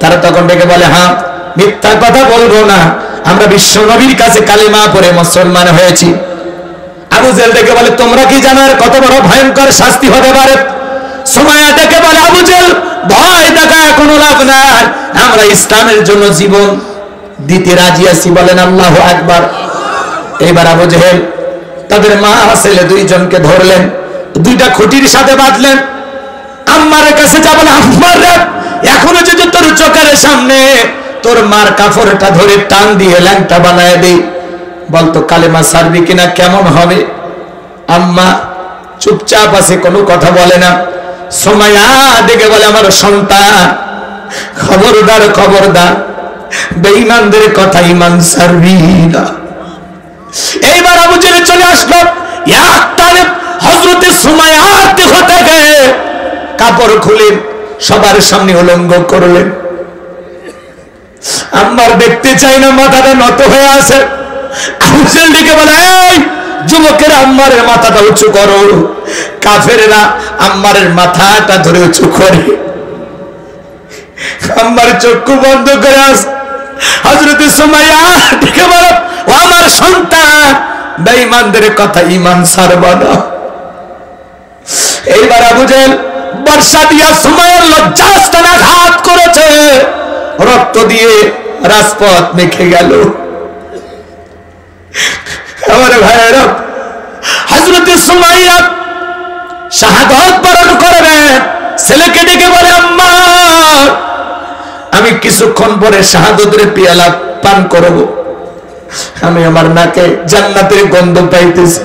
তারা তখন ডেকে বলে, হ্যাঁ, মিথ্যা কথা বলবো না, আমরা বিশ্ব নবীর কাছে কালেমা পড়ে মুসলমান হয়েছি। আবু জেহেল ডেকে বলে, তোমরা কি জানো আর কত বড় ভয়ঙ্কর শাস্তি হতে পারে? সুমাইয়া ডেকে বলে, আবু জেহেল ভয় দেখায় কোনো লাভ নাই, আমরা ইসলামের জন্য জীবন দিতে রাজি আছি। বলেন আল্লাহু আকবার। এইবার আবু জেহেল তাদের মা ছেলে দুইজনকে ধরলেন, দুইটা খুঁটির সাথে বাঁধলেন। আম্মারের কাছে যাবেন, আম্মার এখনো যদি তোর চোখের সামনে তোর মার কাপড়টা ধরে টান দিয়ে ল্যাংটা বানায় দেই, বলতো কালেমা ছাড়বি কিনা, কেমন হবে? আম্মা চুপচাপ আছে, কোনো কথা বলে না। সুমাইয়া দেখে বলে, আমার সন্তান, খবরদার খবরদার, বেঈমানদের কথা ঈমান ছাড়বি না। এইবার আবু জেহেল চলে আসলো, একটানে হযরতে সুমাইয়ার দেহ থেকে কাপড় খুলে সবার সামনে উলঙ্গ করলেন। আম্মার দেখতে চাই না, মাথাটা নত হয়ে আছে। আবু জেহেল ডেকে বলে, এই যুবকেরা আম্মারের মাথাটা উঁচু করো। কাফেরেরা আম্মারের মাথাটা ধরে উঁচু করে। আম্মার চক্ষু বন্ধ করে আছে। হযরত সুমাইয়া ডেকে বলে, ও আমার সন্তান, বেঈমানদের কথা ঈমান ছাড়বা না। এইবার আবু জেহেল বর্ষা দিয়া সুমাইয়ার লজ্জাস্থানে আঘাত করেছে, রক্ত দিয়ে রাজপথ মেখে গেল। আমার ভাইয়েরা, হযরত সুমাইয়া শাহাদাত বরণ করবে। ছেলেকে ডেকে বলে, আম্মা আমি কিছুক্ষণ পরে শাহাদাতের পেয়ালা পান করব। আমি আমার নাকে জান্নাতের গন্ধ পাইতেছি।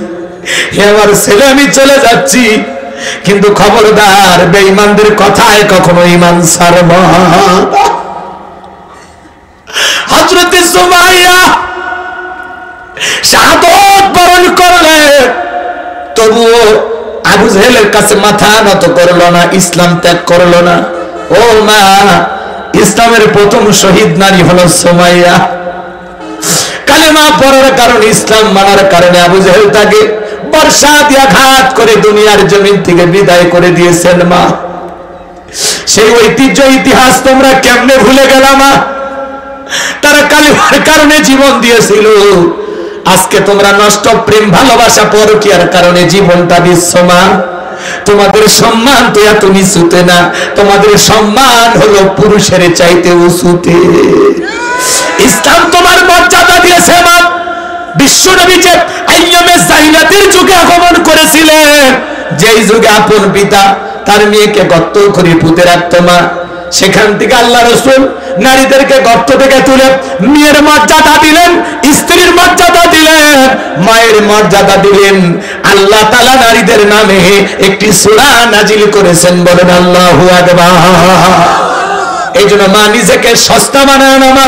হে আমার ছেলে, আমি চলে যাচ্ছি, কিন্তু খবরদার বেঈমানদের কথায় কখনো ঈমান ছাড়বা না। হযরত সুমাইয়া শাহাদাত বরণ করলে, তবুও আবু জেহেলের কাছে মাথা নত করলো না, ইসলাম ত্যাগ করলো না। ও মা, ইসলামের প্রথম শহীদ নারী হলো সুমাইয়া। কালেমা পড়ার কারণে, ইসলাম মানার কারণে আবু জেহেল তাকে বর্ষা দিয়ে আঘাত করে দুনিয়ার জমিন থেকে বিদায় করে দিয়েছেন। মা, সেই ঐতিহ্য ইতিহাস তোমরা কেমনে ভুলে গেলা মা? তারা কালেমার কারণে জীবন দিয়েছিল, আজকে তোমরা নষ্ট প্রেম ভালোবাসা পরকীয়ার কারণে জীবনটা দিচ্ছ। মা, তোমাদের সম্মান তো এত নিচুতে না, তোমাদের সম্মান হলো পুরুষের চাইতে উঁচুতে। ইসলাম তোমার মর্যাদা দিয়েছে মা। বিশ্বনবী যে আইয়ামে জাহিলিয়াতের যুগে আগমন করেছিলেন, যেই যুগে আপন পিতা তার মেয়েকে গর্ত করে পুঁতে রাখত মা, সেখান থেকে আল্লাহ রাসূল নারীদেরকে গর্ত থেকে তুলে মেয়ের মর্যাদা দিলেন, স্ত্রীর মর্যাদা দিলেন, মায়ের মর্যাদা দিলেন। আল্লাহ তাআলা নারীদের নামে একটি সূরা নাজিল করেছেন, বলেন আল্লাহু আকবার। এই জন্য মা, নিজেকে সস্তা বানায় না মা,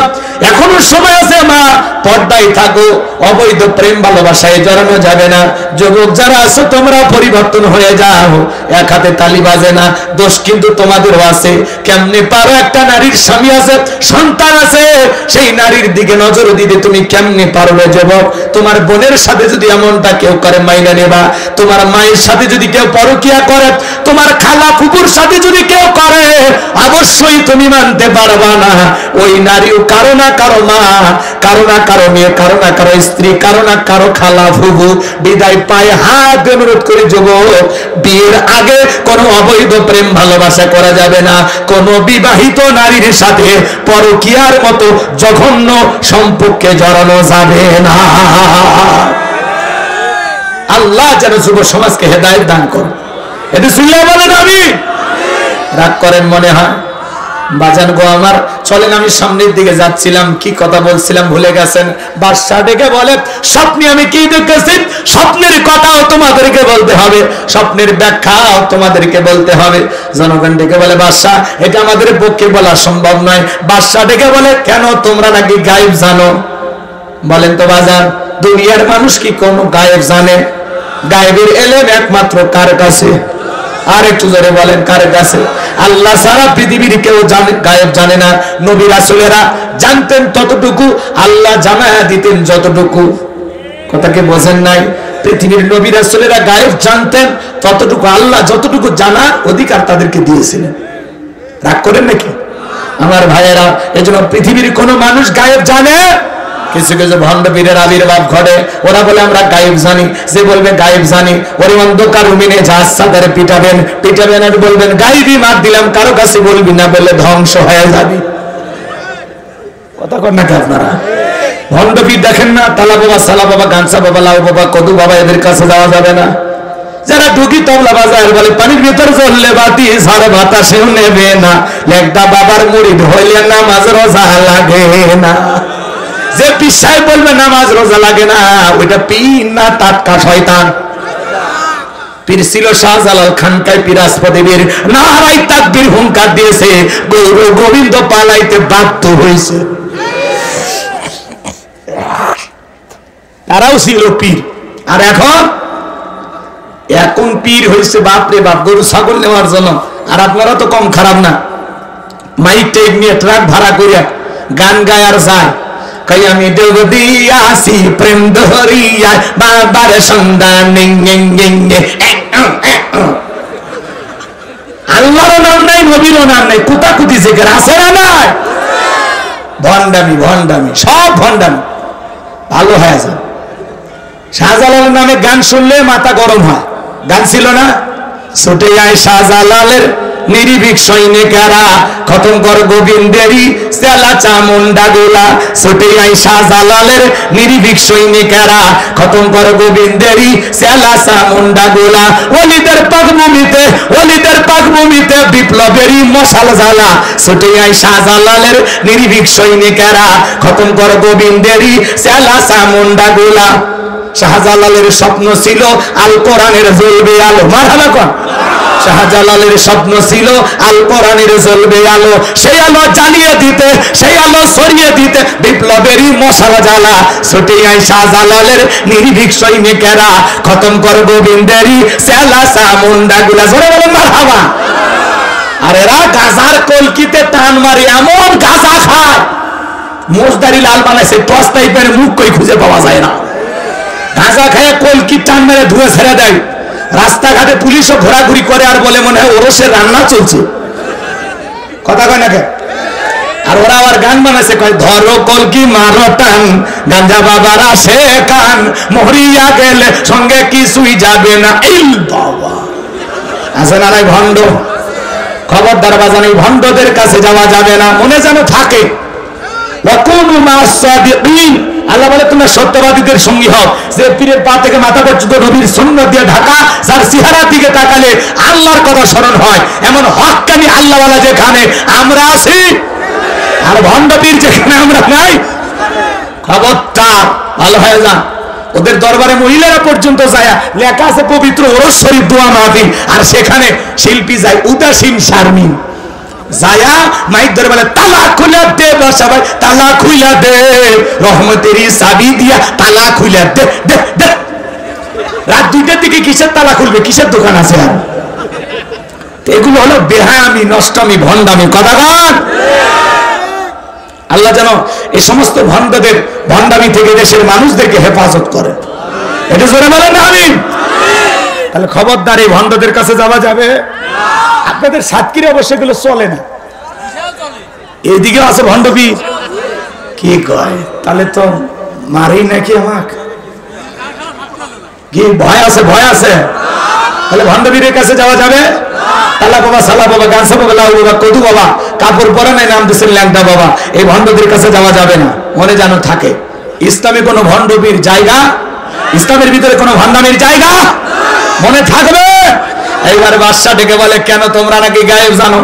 এখনো সময় আছে মা, পর্দায় থাকো, অবৈধ প্রেম ভালোবাসায় জড়ানো যাবে না। যুবক যারা আছো তোমরা পরিবর্তন হয়ে যাও, এক হাতে তালি বাজে না, দোষ কিন্তু তোমাদেরও আছে। কেমনে পারো? একটা নারীর স্বামী আছে, সন্তান আছে, সেই নারীর দিকে নজর দিতে তুমি কেমনে পারবে যুবক? তোমার বোনের সাথে যদি এমনটা কেউ করে মাইনা নেবা, তোমার মায়ের সাথে যদি কেউ পরকীয়া করে, তোমার খালা ফুপুর সাথে যদি কেউ করে, অবশ্যই তুমি মানতে পারবা না। ওই নারীও কারো না কারো মা, কারো না কারো মেয়ে, কারো না কারো স্ত্রী, কারো না কারো খালা ফুফু। বিদায় পায়ে হাত অনুরোধ করে যুবক, বিয়ের আগে কোনো অবৈধ প্রেম ভালোবাসা করা যাবে না। কোন বিবাহিত নারীর সাথে পরকীয়ার মতো জঘন্য সম্পর্কে জড়ানো যাবে না। আল্লাহ যেন যুব সমাজকে হেদায়েত দান করুন। এটা শুনলে বলেন আমি রাগ করেন মনে হয়? বাজান গো আমার, চলেন, আমি সামনের দিকে যাচ্ছিলাম, কি কথা বলছিলাম ভুলে গেছেন। বাদশা ডেকে বলে, স্বপ্নে আমি কি দেখেছি? স্বপ্নের কথাও তোমাদেরকে বলতে হবে, স্বপ্নের ব্যাখ্যাও তোমাদেরকে বলতে হবে। জনগণ ডেকে বলে, বাদশা এটা আমাদের পক্ষে বলা সম্ভব নয়। বাদশা ডেকে বলে, কেন? তোমরা নাকি গায়েব জানো? বলেন তো বাজান, দুনিয়ার মানুষ কি কোন গায়েব জানে? গায়েবের এলেম একমাত্র কার কাছে? আর একটু জোরে বলেন, কার কাছে? আল্লাহ সারা পৃথিবীর কেউ গায়েব জানে না। নবী রাসূলেরা জানতেন ততটুকু, আল্লাহ জানায়া দিতেন যতটুকু। কথাকে বোঝেন নাই? পৃথিবীর নবী রাসূলেরা গায়েব জানতেন ততটুকু, আল্লাহ যতটুকু জানার অধিকার তাদেরকে দিয়েছিলেন। রাগ করেন নাকি আমার ভাইয়েরা? এজন্য পৃথিবীর কোন মানুষ গায়েব জানে? কিছু কিছু ভণ্ড পীরের আবির্ভাব ঘটে, ওরা বলে আমরা গায়েব জানি। যে বলবে গায়েব জানি, ওরে অন্ধকার রুমিনে জাহাজ চাঁদারে পিটাবেন, আর বলবেন গায়েবী মার দিলাম, কারো কাছে বলবি না, বললে ধ্বংস হয়ে যাবি। কথা কর নাকি আপনারা? ভণ্ড পীর দেখেন না, তালা বাবা, সালা বাবা, গানসা বাবা, লাউ বাবা, কদু বাবা, এদের কাছে যাওয়া যাবে না। যারা ঢুকি তবলা বাজায় বলে পানির ভিতর জ্বললে বাতি ঝড় বাতাসেও নেবে না, লেখদা বাবার মুড়ি ধরলে নামাজ রোজা লাগে না। যে পিসাই বলবে নামাজ রোজা লাগে না, ওইটা পীর না টাটকা শয়তান। পীর ছিল শাহজালাল খানকাই পিরাজপদে বীর, নারাই তাকবীর হুঙ্কার দিয়েছে, গৌর গোবিন্দ পালাইতে বাধ্য হয়েছে। তারাও ছিল পীর। আর এখন পীর হয়েছে বাপরে বাপ, গরু ছাগল নেওয়ার জন্য। আর আপনারা তো কম খারাপ না, মাইক টাইক নিয়ে ট্রাক ভাড়া করিয়া গান গায় আর যায়, কই আমি ডুব দিয়াছি প্রেম ধরিয়া বাবার সন্ধানে। আল্লাহর নাম নাই, নবীর নাম নাই, কুতাকুতি জিকির আছে না নাই? ভণ্ডামি ভণ্ডামি, সব ভণ্ডামি। ভালো হয়ে যায়। শাহজালালের নামে গান শুনলে মাথা গরম হয়। গান ছিল না, ছুটে আয় শাহজালালের নিরিবিক সৈনিকেরা, খতম কর গোবিন্দেরই সেলা চামুন্ডা গোলা। ছুটে আয় শাহজালালের নিরিবিক সৈনিকেরা, খতম কর গোবিন্দেরই সেলা চামুন্ডা গোলা। ওলিদের পাকভূমিতে বিপ্লবেরই মশাল জ্বালা। ছুটে আয় শাহজালালের নিরিবিক সৈনিকেরা, খতম কর গোবিন্দেরই সেলা চামুন্ডা গোলা। শাহজালালের স্বপ্ন ছিল আল কোরআনের জ্বলবে আলো। মারহাবা কোন? শাহজালালের স্বপ্ন ছিল আল কোরআনের জ্বলবে আলো। সেই আলো জ্বালিয়ে দিতে, সেই আলো ছড়িয়ে দিতে বিপ্লবেরই মশাল জ্বালা। ছুটে আয় শাহজালালের নির্ভীক সৈনিকেরা, খতম কর গোবিন্দেরই সেলা চামুন্ডা গুলা। জোরে বলেন মারহাবা। আর এরা গাজার কলকিতে টান মারি এমন গাজা খায়, মোজদারি লাল বানাইছে, টস টাইপের মুখ কই খুঁজে পাওয়া যায় না। গাঁজা খায় কলকি টান মেরে ধুয়ে ছেড়ে দেয়। রাস্তাঘাটে পুলিশও ঘোরাঘুরি করে আর বলে মনে হয় ওরসের রান্না চলছে। কথা কয় না কে? আর ওরা আবার গান বানাইছে, কয় ধরো কলকি মারো টান, গাঞ্জা বাবার আসে কান, মরিয়া গেলে সঙ্গে কিছুই যাবে না। এই বাবা আছে না নাই ভণ্ড? খবরদার বাজান, এই ভণ্ডদের কাছে যাওয়া যাবে না, মনে যেন থাকে। আল্লাহ বলে তোমরা সত্যবাদীদের সঙ্গী হও, যে পীরের পা থেকে মাথা পর্যন্ত নবীর সুন্নাত দিয়ে ঢাকা, যার চেহারার দিকে তাকালে আল্লাহর কথা স্মরণ হয়, এমন হক্কানি আল্লাহওয়ালা যেখানে আমরা আছি, আর ভণ্ড পীর যেখানে আমরা নাই, খবরদার ভালো হয়ে যান। ওদের দরবারে মহিলারা পর্যন্ত যায়, লেখা আছে পবিত্র ওরস শরীফ দোয়া মাহফিল, আর সেখানে শিল্পী যায় উদাসীন শারমিন। যায়া মাইক ধরে বলে তালা খুলে দে, সবাই তালা খুলে দে, রহমতেরই চাবি দিয়া তালা খুলে দে দে দে। রাত 2টার দিকে কিসের তালা খুলবে? কিসের দোকান আছে? আর এগুলো হলো বেহায়ামি, নষ্টমি, ভণ্ডামি। কথা বল। আল্লাহ যেন এই সমস্ত ভণ্ডদের ভণ্ডামি থেকে দেশের মানুষদেরকে হেফাজত করে। এটা জোরে বলেন না আমিন। তাহলে খবরদার, এই ভণ্ডদের কাছে যাওয়া যাবে। আপনাদের সাতক্ষীরা অবশ্য এগুলো চলে না, এইদিকে আছে ভণ্ডপীর। কি কয়? তাহলে তো মারি নাকি আমাকে? কি ভয় আছে? ভয় আছে? তাহলে ভণ্ডপীরের কাছে যাওয়া যাবে? তালা বাবা, সালা বাবা, গানসা বাবা, লাউ বাবা, কদু বাবা, কাপড় পরে নাই, নাম দিচ্ছেন ল্যাংটা বাবা, এই ভণ্ডদের কাছে যাওয়া যাবে না, মনে যেন থাকে। ইসলামে কোনো ভণ্ডপীর জায়গা, ইসলামের ভিতরে কোনো ভণ্ডামির জায়গা মনে থাকবে। এইবার বাদশাহ ডেকে বলে, কেন তোমরা নাকি গায়েব জানো?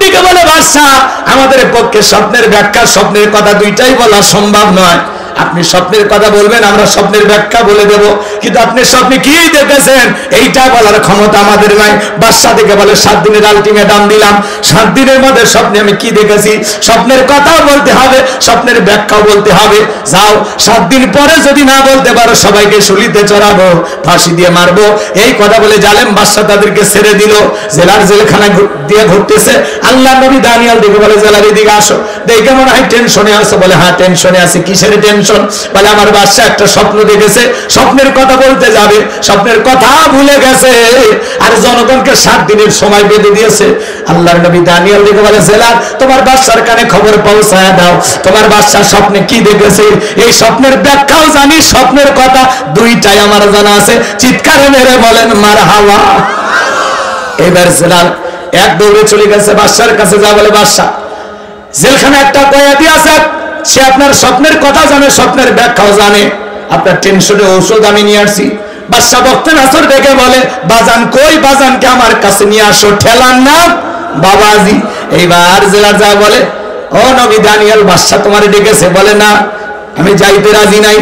ডেকে বলে, বাদশাহ আমাদের পক্ষে স্বপ্নের ব্যাখ্যা, স্বপ্নের কথা দুইটাই বলা সম্ভব নয়। আপনি স্বপ্নের কথা বলবেন, আমরা স্বপ্নের ব্যাখ্যা বলে দেব, কিন্তু আপনি স্বপ্নে কি দেখেছেন এইটা বলার ক্ষমতা আমাদের নাই। বাদশাহ ডেকে বলে, 7 দিনের আলটিমেটাম দিলাম, 7 দিনের মধ্যে স্বপ্নে আমি কি দেখেছি স্বপ্নের কথাও বলতে হবে, স্বপ্নের ব্যাখ্যাও বলতে হবে। যাও, 7 দিন পরে যদি না বলতে পারো সবাইকে শুলিতে চড়াবো, ফাঁসি দিয়ে মারবো। এই কথা বলে জালেম বাদশাহ তাদেরকে ছেড়ে দিল। জেলার জেলখানা দিয়ে ঘুরতেছে। আল্লাহ নবী দানিয়াল দেখে বলে, জেলার এদিকে আসো। দেখে মনে হয় টেনশনে আসো। বলে, হ্যাঁ টেনশনে আছে। কিসের টেনশন? বলে, আমার বাদশাহ একটা স্বপ্ন দেখেছে, স্বপ্নের কথা বলতে যাবে, স্বপ্নের কথা ভুলে গেছে, আর জনগণকে 7 দিনের সময় বেঁধে দিয়েছে। আল্লাহর নবী দানিয়াল দেখে বলে, জেলার তোমার বাদশার কানে খবর পৌঁছায় দাও, তোমার বাদশাহ স্বপ্নে কি দেখেছে, এই স্বপ্নের ব্যাখ্যাও জানি, স্বপ্নের কথা দুইটাই আমার জানা আছে। চিৎকারে মেরে বলেন মারহাবা। এবার জেলার এক দৌড়ে চলে গেছে বাদশার কাছে, যা বলে, বাদশাহ জেলখানে একটা কয়েদি আছে, সে আপনার স্বপ্নের কথা জানে, স্বপ্নের ব্যাখ্যাও জানে, আপনার টেনশনে ঔষধ আমি নিয়ে আসছি। বাদশাহ বক্তে নাসর দেখে বলে, বাজান কই? বাজানকে আমার কাছে নিয়ে আসো। ঠেলার নাম বাবাজি। এইবার জেলার যা বলে, ও নবী দানিয়াল, বাদশাহ তোমার ডেকেছে। বলে, না আমি যাইতে রাজি নাই,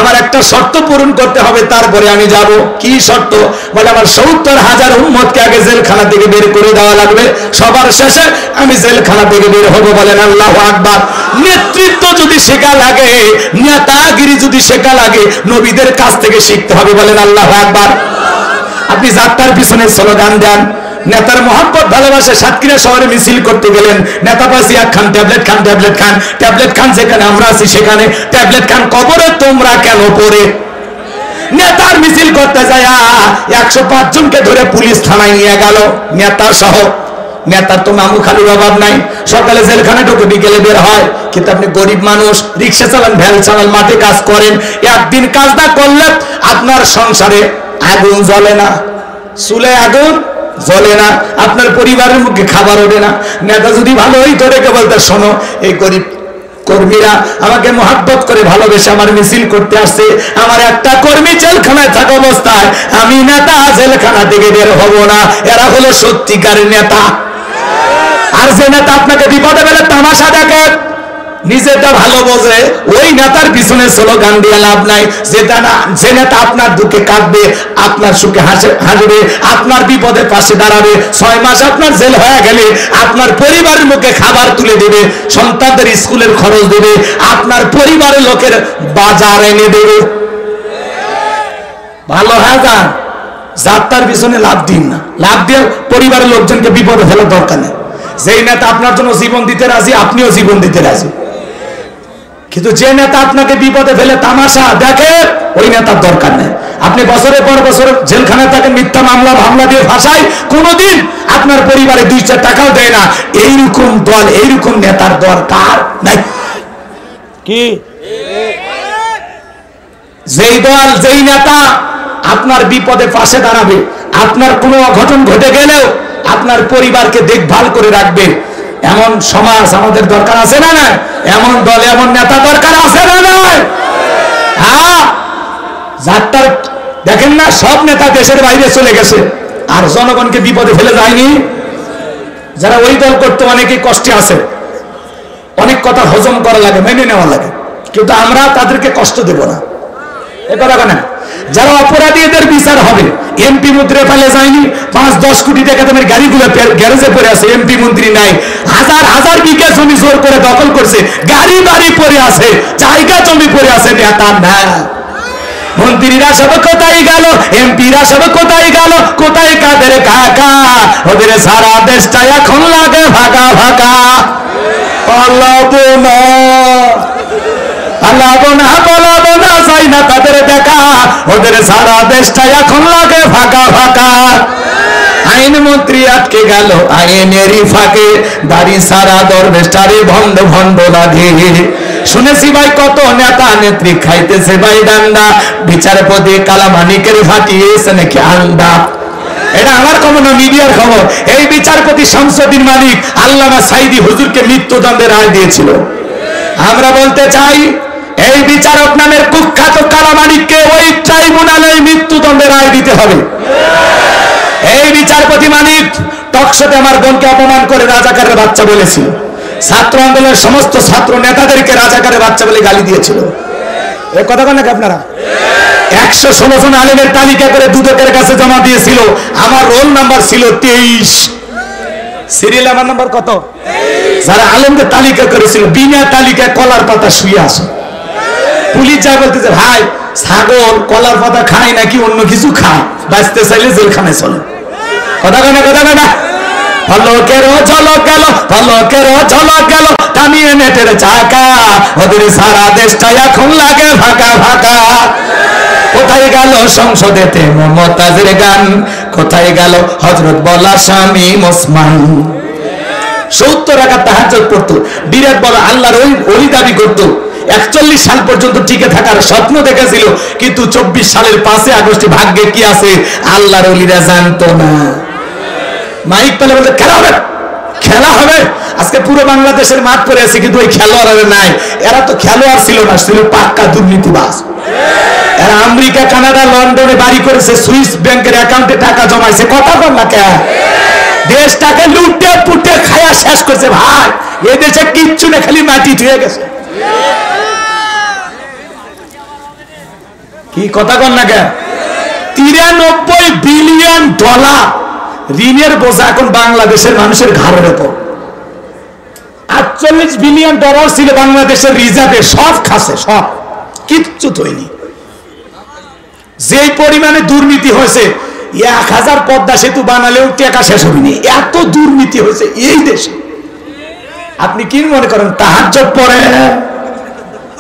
আমার একটা শর্ত পূরণ করতে হবে, তারপরে আমি যাব। কি শর্ত? বলে, আমার 70,000 উম্মতকে আগে জেলখানা থেকে বের করে দেওয়া লাগবে, সবার শেষে আমি জেলখানা থেকে বের হব। বলেন আল্লাহু আকবার। নেতৃত্ব যদি শেখা লাগে, নেতাগিরি যদি শেখা লাগে, নবীদের কাছ থেকে শিখতে হবে। বলেন আল্লাহু আকবার। আপনি যাত্রার পিছনে স্লোগান দেন, নেতার মহব্বত ভালোবাসে সাতক্ষীরা শহরে মিছিল করতে গেলেন, নেতা পাশে এক খান ট্যাবলেট খান, ট্যাবলেট খান, ট্যাবলেট খান, যেখানে আমরা আছি সেখানে ট্যাবলেট খান। কবরে তোমরা কেন পড়ে? নেতার মিছিল করতে যায় 105 জনকে ধরে পুলিশ থানায় নিয়ে গেল, নেতা সহ। নেতার তো মামু খালুর অভাব নাই, সকালে জেলখানে ঢুকে বিকেলে বের হয়। কিন্তু আপনি গরিব মানুষ, রিক্সা চালান, ভ্যান চালান, মাঠে কাজ করেন, একদিন কাজ না করলে আপনার সংসারে আগুন জ্বলে না, চুলে আগুন জ্বলে না, আপনার পরিবারের মুখে খাবার ওঠে না। নেতা যদি ভালো হইতো রেখে বলতে, শোনো এই গরিব কর্মীরা আমাকে মহব্বত করে ভালোবেসে আমার মিছিল করতে আসছে, আমার একটা কর্মী জেলখানায় থাকা অবস্থায় আমি নেতা জেলখানা থেকে বের হব না। এরা হলো সত্যিকারের নেতা। আর যে নেতা আপনাকে বিপদে ফেলে তামাশা দেখে, নিজেটা ভালো বোঝে, ওই নেতার পিছনে স্লোগান দিয়ে লাভ নাই। যে নেতা আপনার দুঃখে কাঁদবে, আপনার সুখে হাসবে, আপনার বিপদে পাশে দাঁড়াবে, 6 মাস আপনার জেল হয়ে গেলে আপনার পরিবারের মুখে খাবার তুলে দেবে, সন্তানদের স্কুলের খরচ দেবে, আপনার পরিবারের লোকের বাজার এনে দেবে। ভালো হয়ে যান, যাত্রার পিছনে লাভ দিন না। লাভ দিয়ে পরিবারের লোকজনকে বিপদে ফেলার দরকার নেই। যেই নেতা আপনার জন্য জীবন দিতে রাজি, আপনিও জীবন দিতে রাজি। কিন্তু যে নেতা আপনাকে বিপদে ফেলে তামাশা দেখে, ওই নেতার দরকার নেই। আপনি বছরের পর বছর জেলখানায় থাকেন, মিথ্যা মামলা দিয়ে ফাঁসায়, কোনোদিন আপনার পরিবারে 2-4 টাকাও দেয় না। এইরকম দল, এইরকম নেতার দরকার নাই। কি যেই দল, যেই নেতা আপনার বিপদে পাশে দাঁড়াবে, আপনার কোনো অঘটন ঘটে গেলেও আপনার পরিবারকে দেখভাল করে রাখবে, এমন সমাজ আমাদের দরকার আছে না নাই? এমন দল, এমন নেতা দরকার আছে না নাই? হ্যাঁ, যাত্রার দেখেন না, সব নেতা দেশের বাইরে চলে গেছে, আর জনগণকে বিপদে ফেলে যায়নি। যারা ওই দল করতে অনেকেই কষ্টে আছে, অনেক কথা হজম করা লাগে, মেনে নেওয়া লাগে, কিন্তু আমরা তাদেরকে কষ্ট দেব না। এ কথা না, যারা অপরাধীদের বিচার হবে। এমপি মন্ত্রী ফেলে যায়নি, 5-10 কোটি টাকা দামের গাড়িগুলো গ্যারেজে পড়ে আছে, এমপি মন্ত্রী নাই। হাজার হাজার বিঘা জমি জোর করে দখল করছে, গাড়ি বাড়ি পড়ে আছে, জায়গা জমি পড়ে আছে, নেতা না। মন্ত্রীরা সব কোথায় গেল, এমপিরা সব কোথায় গেল, কোথায় কাদের কাকা? ওদের সারা দেশটা এখন লাগে ভাগা ভাগা। পালাবো না চাই না তাদের দেখা, ওদের সারা দেশটা এখন লাগে ফাঁকা ফাঁকা। আইন মন্ত্রী আটকে গেল আইনেরই ফাঁকে, দাড়ি সারা দরবেশটারে ভণ্ড ভণ্ড লাগে। শুনেছি ভাই কত নেতা নেত্রী খাইতেছে ভাই ডান্ডা, বিচারপতি কালামানিকের ফাটিয়েছে নাকি আন্ডা। এটা আমার খবর না, মিডিয়ার খবর। এই বিচারপতি শামসুদ্দিন মালিক আল্লামা সাইদি হুজুরকে মৃত্যুদণ্ডের রায় দিয়েছিল। আমরা বলতে চাই, এই বিচারক নামের কুখ্যাত কালামানিককে ওই ট্রাইব্যুনালে মৃত্যুদণ্ডের রায় দিতে হবে। এই বিচারপতি মানিক টকশোতে আমার বোনকে অপমান করে রাজাকারের বাচ্চা বলেছিল, ছাত্র আন্দোলনের সমস্ত ছাত্র নেতাদেরকে রাজাকারের বাচ্চা বলে গালি দিয়েছিল। এই কথা বলেন নাকি আপনারা? 116 জন আলেমের তালিকা করে দুদকের কাছে জমা দিয়েছিল, আমার রোল নাম্বার ছিল 23, সিরিয়াল আমার নাম্বার কত? যারা আলেমদের তালিকা করেছিল, বিনা তালিকায় কলার পাতা শুয়ে আসে। পুলিশ যা বলতেছে, ভাই ছাগল কলার পাতা খায় নাকি অন্য কিছু খায়, বাঁচতে চাইলে জেলখানায় চলে। কথা কেনা কথা কেনা ফলকেরও ঝলক গেল, ফলকেরও ঝলক গেল, থামিয়ে নেটের চাকা, ওদের সারা দেশটা এখন লাগে ফাঁকা ফাঁকা। কোথায় গেল সংসদেতে মমতাজের গান, কোথায় গেল হযরত বলা স্বামী ওসমান। 70 রাকাত তাহাজ্জুদ পড়তো, বিরাট বড় আল্লাহর ওলি দাবি করতো, 41 সাল পর্যন্ত টিকে থাকার স্বপ্ন দেখেছিল, কিন্তু 24 সালের 5 আগস্টে ভাগ্যে কি আছে আল্লাহর ওলিরা জানতো না। মাইক পেলে বলতে খেলা হবে, খেলা হবে। আজকে পুরো বাংলাদেশের মাঠ পড়ে আছে, কিন্তু ওই খেলোয়াড় নাই। এরা তো খেলোয়াড় ছিল না, ছিল পাক্কা দুর্নীতিবাজ। এরা আমেরিকা, কানাডা, লন্ডনে বাড়ি করেছে, সুইস ব্যাংকের অ্যাকাউন্টে টাকা জমাইছে। কথা বল না কে? দেশটাকে লুটে পুটে খায়া শেষ করছে ভাই। এই দেশে কিচ্ছু না, খালি মাটি ধুয়ে গেছে। কি কথা বল না কে? 93 বিলিয়ন ডলার ঋণের বোঝা এখন বাংলাদেশের মানুষের ঘাড়ের উপর। 48 বিলিয়ন ডলার ছিল বাংলাদেশের রিজার্ভে, সব খাসে, সব কিচ্ছু হয়নি। যে পরিমাণে দুর্নীতি হয়েছে, 1000 পদ্মা সেতু বানালেও টাকা শেষ হবে না, এত দুর্নীতি হয়েছে এই দেশে। আপনি কি মনে করেন তাহাজ্জুদ পড়ে?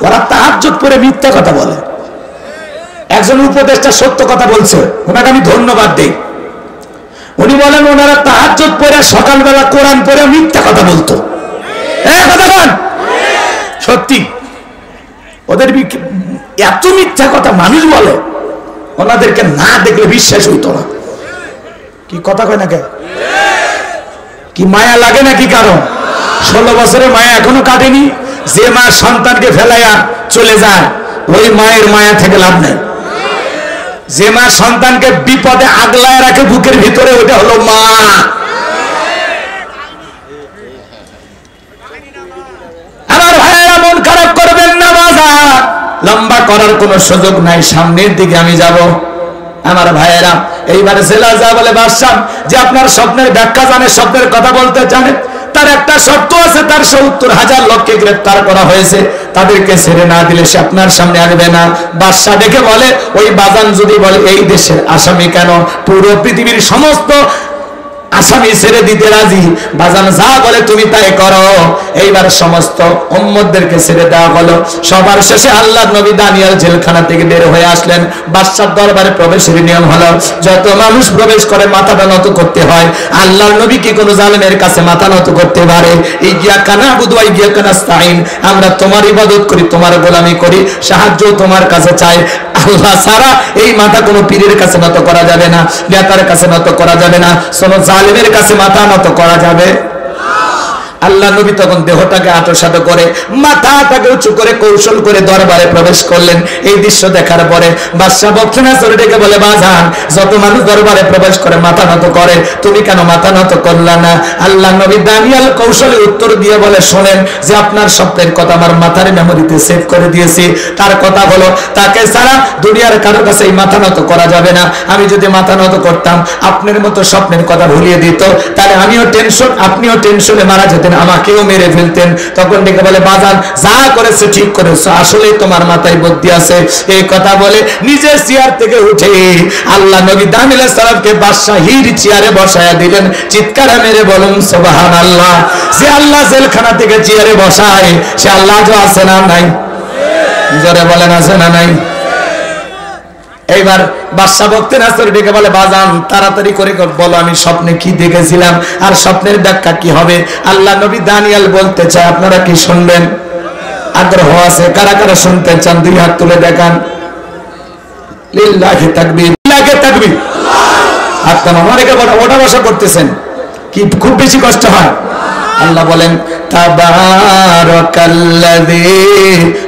ওরা তাহাজ্জুদ পড়ে মিথ্যা কথা বলে। একজন উপদেষ্টা সত্য কথা বলছে, ওনাকে আমি ধন্যবাদ দেই। উনি বলেন ওনারা তাহাজ্জুদ পড়ে সকালবেলা কোরআন পড়ে মিথ্যা কথা বলতো। কথা বল, সত্যি ওদের এত মিথ্যা কথা মানুষ বলে, ওনাদেরকে না দেখলে বিশ্বাস হইতো না। কি কথা কয় না কে? কি মায়া লাগে নাকি কারণ? 16 বছরে মায়া এখনো কাটেনি। যে মা সন্তানকে ফেলাইয়া চলে যায় ওই মায়ের মায়া থেকে লাভ নাই। যে মা সন্তানকে বিপদে আগলায় রাখে বুকের ভিতরে, ওটা হলো মা। আমার ভাইয়েরা মন খারাপ করবেন না, বাজার লম্বা করার কোন সুযোগ নাই, সামনের দিকে আমি যাব। আমার ভাইয়েরা এইবারে জেলা যা বলে বাদশাহ যে আপনার স্বপ্নের ব্যাখ্যা জানে, স্বপ্নের কথা বলতে জানে, তার একটা শর্ত আছে, তার 70,000 লোককে গ্রেফতার করা হয়েছে, তাদেরকে ছেড়ে না দিলে সে আপনার সামনে আসবে না। বাদশাহ দেখে বলে ওই বাজান যদি বলে এই দেশের আসামি কেন, পুরো পৃথিবীর সমস্ত আসামি ছেড়ে দিতে রাজি, বাজান যা বলে তুমি তাই করো। এইবার সমস্ত উম্মতদেরকে ছেড়ে দেওয়া হলো। সবার শেষে আল্লাহর নবী দানিয়েল জেলখানা থেকে বের হয়ে আসলেন। বাদশার দরবারে প্রবেশের নিয়ম হলো যত মানুষ প্রবেশ করে মাথাটা নত করতে হয়। আল্লাহর নবী কি কোনো জালেমের কাছে মাথা নত করতে পারে? ইয়াকা নাবুদু ওয়া ইয়াকা নাস্তাইন, আমরা তোমার ইবাদত করি, তোমার গোলামি করি, সাহায্য তোমার কাছে চাই। আল্লাহ ছাড়া এই মাথা কোনো পীরের কাছে নত করা যাবে না, নেতার কাছে নত করা যাবে না, কোনো জালেমের কাছে মাথা নত করা যাবে। আল্লাহ নবী তখন দেহটাকে আঁটসাঁট করে মাথাটাকে উঁচু করে কৌশল করে দরবারে প্রবেশ করলেন। এই দৃশ্য দেখার পরে বাদশাহ বক্তনা চলে ডেকে বলে বাজান যত মানুষ দরবারে প্রবেশ করে মাথা নত করে, তুমি কেন মাথা নত করলা না? আল্লাহ নবী দানিয়েল কৌশলে উত্তর দিয়ে বলে শোনেন যে আপনার স্বপ্নের কথা আমার মাথার মেমোরিতে সেভ করে দিয়েছি। তার কথা হলো তাকে ছাড়া দুনিয়ার কারো কাছে এই মাথা নত করা যাবে না। আমি যদি মাথা নত করতাম আপনার মতো স্বপ্নের কথা ভুলিয়ে দিত, তাহলে আমিও টেনশন, আপনিও টেনশনে মারা যেতেন, আমাকেও মেরে ফেলতেন। তখন ডেকে বলে বাজান যা করেছে ঠিক করেছো, আসলে তোমার মাথায় বুদ্ধি আছে। এই কথা বলে নিজের চেয়ার থেকে উঠে আল্লাহ নবী দানিয়েল সালামকে বাদশাহীর চেয়ারে বসায়া দিলেন। চিৎকার মেরে বলুন সুবহানাল্লাহ। যে আল্লাহ জেলখানা থেকে চেয়ারে বসায় সে আল্লাহ তো আছে না নাই? জোরে বলেন আছে না নাই? এইবার বাদশা বক্তে নাসর ডেকে বলে বাজান তাড়াতাড়ি করে বলো আমি স্বপ্নে কি দেখেছিলাম আর স্বপ্নের ব্যাখ্যা কি হবে। আল্লাহ নবী দানিয়েল বলতে চায়, আপনারা কি শুনবেন? আগ্রহ আছে? কারা কারা শুনতে চান দুই হাত তুলে দেখান। লিল্লাহি তাকবীর, লিল্লাহি তাকবীর। আপনারা অনেকে ওঠা বসা করতেছেন, কি খুব বেশি কষ্ট হয়? আল্লাহ বলেন তাবারাকাল্লাযী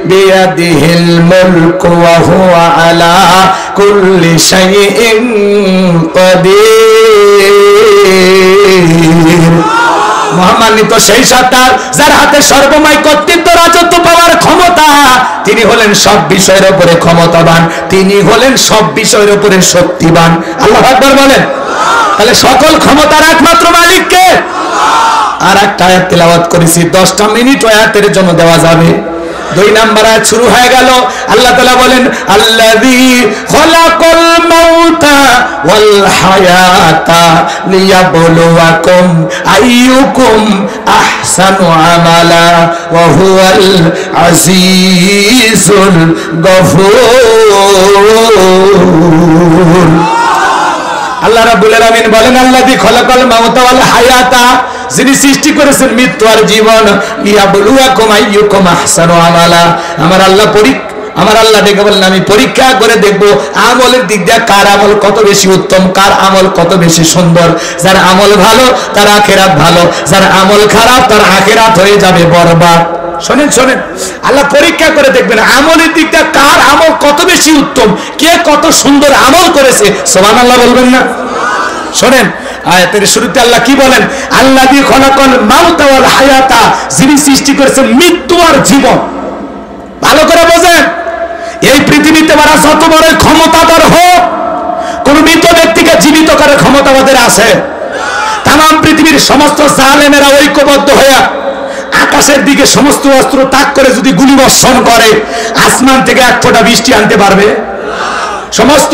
বিয়াদিহিল মুলকু ওয়া হুয়া আলা কুল্লি শাইইন কাদির। মহামান্বিত সেই সত্তার যার হাতে সর্বময় কর্তৃত্ব, রাজত্ব পাওয়ার ক্ষমতা, তিনি হলেন সব বিষয়ের উপরে ক্ষমতাবান, তিনি হলেন সব বিষয়ের উপরে শক্তিবান। আল্লাহু আকবার বলেন। তাহলে সকল ক্ষমতার একমাত্র মালিক কে? আর একটা আয়াত তেলাওয়াত করেছি, 10টা মিনিট আয়াতের জন্য দেওয়া যাবে। 2 নাম্বার আয়াত শুরু হয়ে গেল। আল্লাহ তাআলা বলেন আল্লাযী খলাকাল মাউতা ওয়াল হায়াতা লিয়াবলুয়াকুম আইয়ুকুম আহসানু আমালা ওয়া হুয়াল আজিজুল গফুর। আল্লাহ রাব্বুল আলামিন বলেন আল্লাযী খলাকাল মাউতা ওয়াল হায়াতা, যিনি সৃষ্টি করেছেন মৃত্যু আর জীবন, লিয়াবলুয়াকুম আইয়ুকুম আহসানু আমালা। আমার আল্লাহ ডেকে বলেন আমি পরীক্ষা করে দেখবো আমলের দিক দিয়ে কার আমল কত বেশি উত্তম, কার আমল কত বেশি সুন্দর। যার আমল ভালো তার আখিরাত ভালো, যার আমল খারাপ তার আখিরাত হয়ে যাবে বরবাদ। শোনেন শোনেন, আল্লাহ পরীক্ষা করে দেখবেন আমলের দিক দিয়ে কার আমল কত বেশি উত্তম, কে কত সুন্দর আমল করেছে। সুবহানাল্লাহ বলবেন না? শোনেন আয়াতের শুরুতে আল্লাহ কি বলেন? আল্লাযী খলাকাল মাউতা ওয়াল হায়াতা, যিনি সৃষ্টি করেছেন মৃত্যু আর জীবন। ভালো করে বোঝেন, এই পৃথিবীতে যারা যত বড় ক্ষমতাধর হোক, কোন মৃত ব্যক্তিকে জীবিত করার ক্ষমতা ওদের আছে? তামাম পৃথিবীর সমস্ত জালেমেরা ঐক্যবদ্ধ হয়ে আকাশের দিকে সমস্ত অস্ত্র তাক করে যদি গুলি বর্ষণ করে, আসমান থেকে এক ফোঁটা বৃষ্টি আনতে পারবে? সমস্ত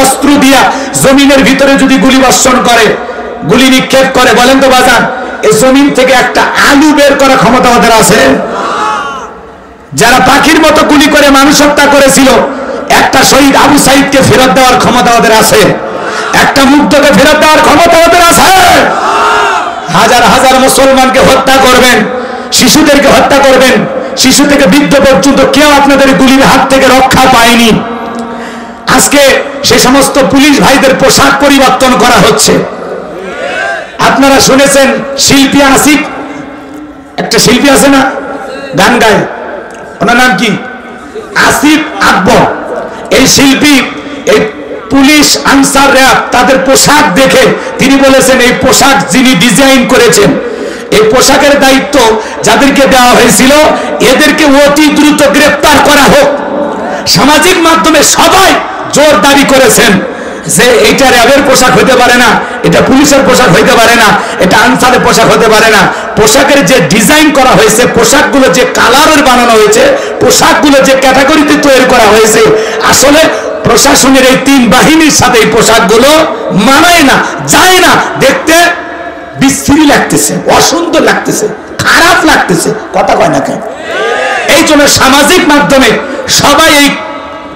অস্ত্র দিয়া জমিনের ভিতরে যদি গুলি বর্ষণ করে, গুলি নিক্ষেপ করে, বলেন তো বাজান, এই জমিন থেকে একটা আলু বের করার ক্ষমতা আমাদের আছে? যারা পাখির মতো গুলি করে মানুষ হত্যা করেছিল, একটা শহীদ আবু সাইদকে ফেরত দেওয়ার ক্ষমতা আমাদের আছে? একটা মুগ্ধকে ফেরত দেওয়ার ক্ষমতা আমাদের আছে? হাজার হাজার মুসলমানকে হত্যা করবেন, শিশুদেরকে হত্যা করবেন, শিশু থেকে বৃদ্ধ পর্যন্ত কেউ আপনাদের গুলির হাত থেকে রক্ষা পায়নি। আজকে সে সমস্ত পুলিশ ভাইদের পোশাক পরিবর্তন করা হচ্ছে। আপনারা শুনেছেন শিল্পী আসিফ, একটা শিল্পী আছে না গান গায়, ওনার নাম কি? আসিফ আকবর। এই শিল্পী এই পুলিশ আনসার র্যাব তাদের পোশাক দেখে তিনি বলেছেন, এই পোশাক যিনি ডিজাইন করেছেন, এই পোশাকের দায়িত্ব যাদেরকে দেওয়া হয়েছিল এদেরকে অতি দ্রুত গ্রেফতার করা হোক। সামাজিক মাধ্যমে সবাই জোর দাবি করেছেন যে এটা র্যাবের পোশাক হতে পারে না, এটা পুলিশের পোশাক হতে পারে না, এটা আনসারের পোশাক হতে পারে না। পোশাকের যে ডিজাইন করা হয়েছে, পোশাকগুলো যে কালারের বানানো হয়েছে, পোশাকগুলো যে ক্যাটাগরিতে তৈরি করা হয়েছে, আসলে প্রশাসনের এই তিন বাহিনীর সাথে এই পোশাকগুলো মানায় না, যায় না। দেখতে বিশ্রী লাগতেছে, অসুন্দর লাগতেছে, খারাপ লাগতেছে, কথা কয় না কেন? এই জন্য সামাজিক মাধ্যমে সবাই এই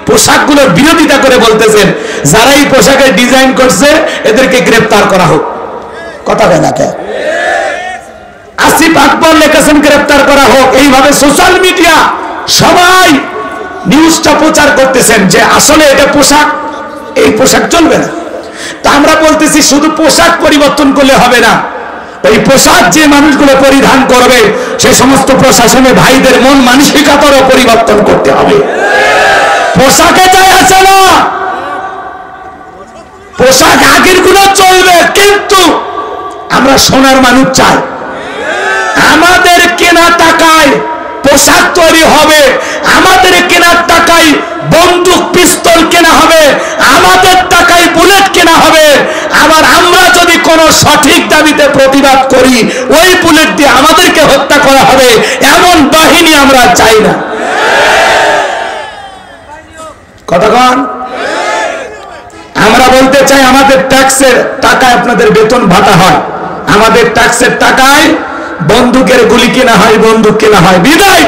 পোশাকগুলোর বিরোধিতা করে বলতেছেন, যারা এই পোশাকের ডিজাইন করছে এদেরকে গ্রেফতার করা হোক, কথা কয় না কেন? আসিফ আকবর লিখেছেন গ্রেফতার করা হোক। এইভাবে সোশ্যাল মিডিয়া সবাই নিউজটা প্রচার করতেছেন যে আসলে এটা পোশাক, এই পোশাক চলবে না। তা আমরা বলতেছি শুধু পোশাক পরিবর্তন করলে হবে না, এই পোশাক যে মানুষগুলো পরিধান করবে সে সমস্ত প্রশাসনের ভাইদের মন মানসিকতারও পরিবর্তন করতে হবে। পোশাকে যাই আছে না, পোশাক আগের গুলো চলবে, কিন্তু আমরা সোনার মানুষ চাই। আমাদের কেনা টাকায় পোশাক তৈরি হবে, আমাদের কেনার টাকায় বন্দুক পিস্তল কেনা হবে, আমাদের টাকায় বুলেট কেনা হবে। আবার আমরা যদি কোনো সঠিক দাবিতে প্রতিবাদ করি, ওই বুলেট দিয়ে আমাদেরকে হত্যা করা হবে, এমন বাহিনী আমরা চাই না। কতক্ষণ আমরা বলতে চাই, আমাদের ট্যাক্সের টাকায় আপনাদের বেতন ভাতা হয়, আমাদের ট্যাক্সের টাকায় বন্দুকের গুলি কেনা হয়, বন্দুক কেনা হয়, বিদায়।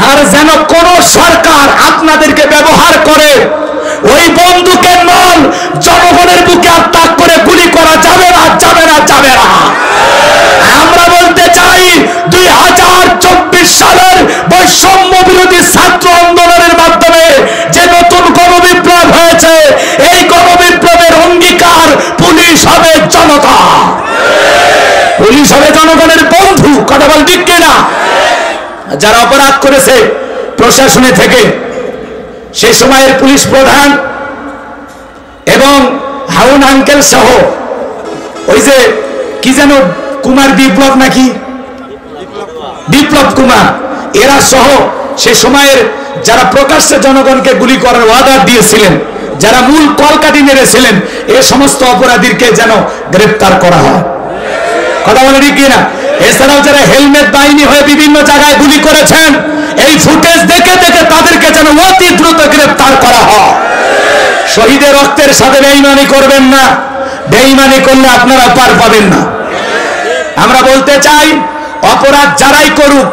আর যেন কোন সরকার আপনাদেরকে ব্যবহার করে ওই বন্দুকের নল জনগণের বুকে আত্মাক করে গুলি করা যাবে না, যাবে না, যাবে না। আমরা বলতে চাই 2024 সালের বৈষম্য বিরোধী ছাত্র আন্দোলনের মাধ্যমে যে নতুন গণবিপ্লব হয়েছে, এই গণবিপ্লবের অঙ্গীকার পুলিশ হবে জনতা, পুলিশ হবে জনগণের বন্ধু, কথা বল ঠিক কিনা? যারা অপরাধ করেছে প্রশাসনে থেকে, সে সময়ের পুলিশ প্রধান এবং হাউন আঙ্কেল সহ ওই যে কি যেন কুমার বিপ্লব নাকি বিপ্লব কুমার, এরা সহ সে সময়ের যারা প্রকাশ্যে জনগণকে গুলি করার ওয়াদা দিয়েছিলেন, যারা মূল কলকাঠি মেরেছিলেন, এ সমস্ত অপরাধীকে যেন গ্রেফতার করা হয়, কথা বলে ঠিক কিনা? এছাড়াও যারা হেলমেট বাহিনী হয়ে বিভিন্ন জায়গায় গুলি করেছেন, এই ফুটেজ দেখে দেখে তাদেরকে যেন অতি দ্রুত গ্রেফতার করা হয়। শহীদের রক্তের সাথে বেঈমানি করবেন না, বেঈমানি করলে আপনারা পার পাবেন না। আমরা বলতে চাই, অপরাধ যারাই করুক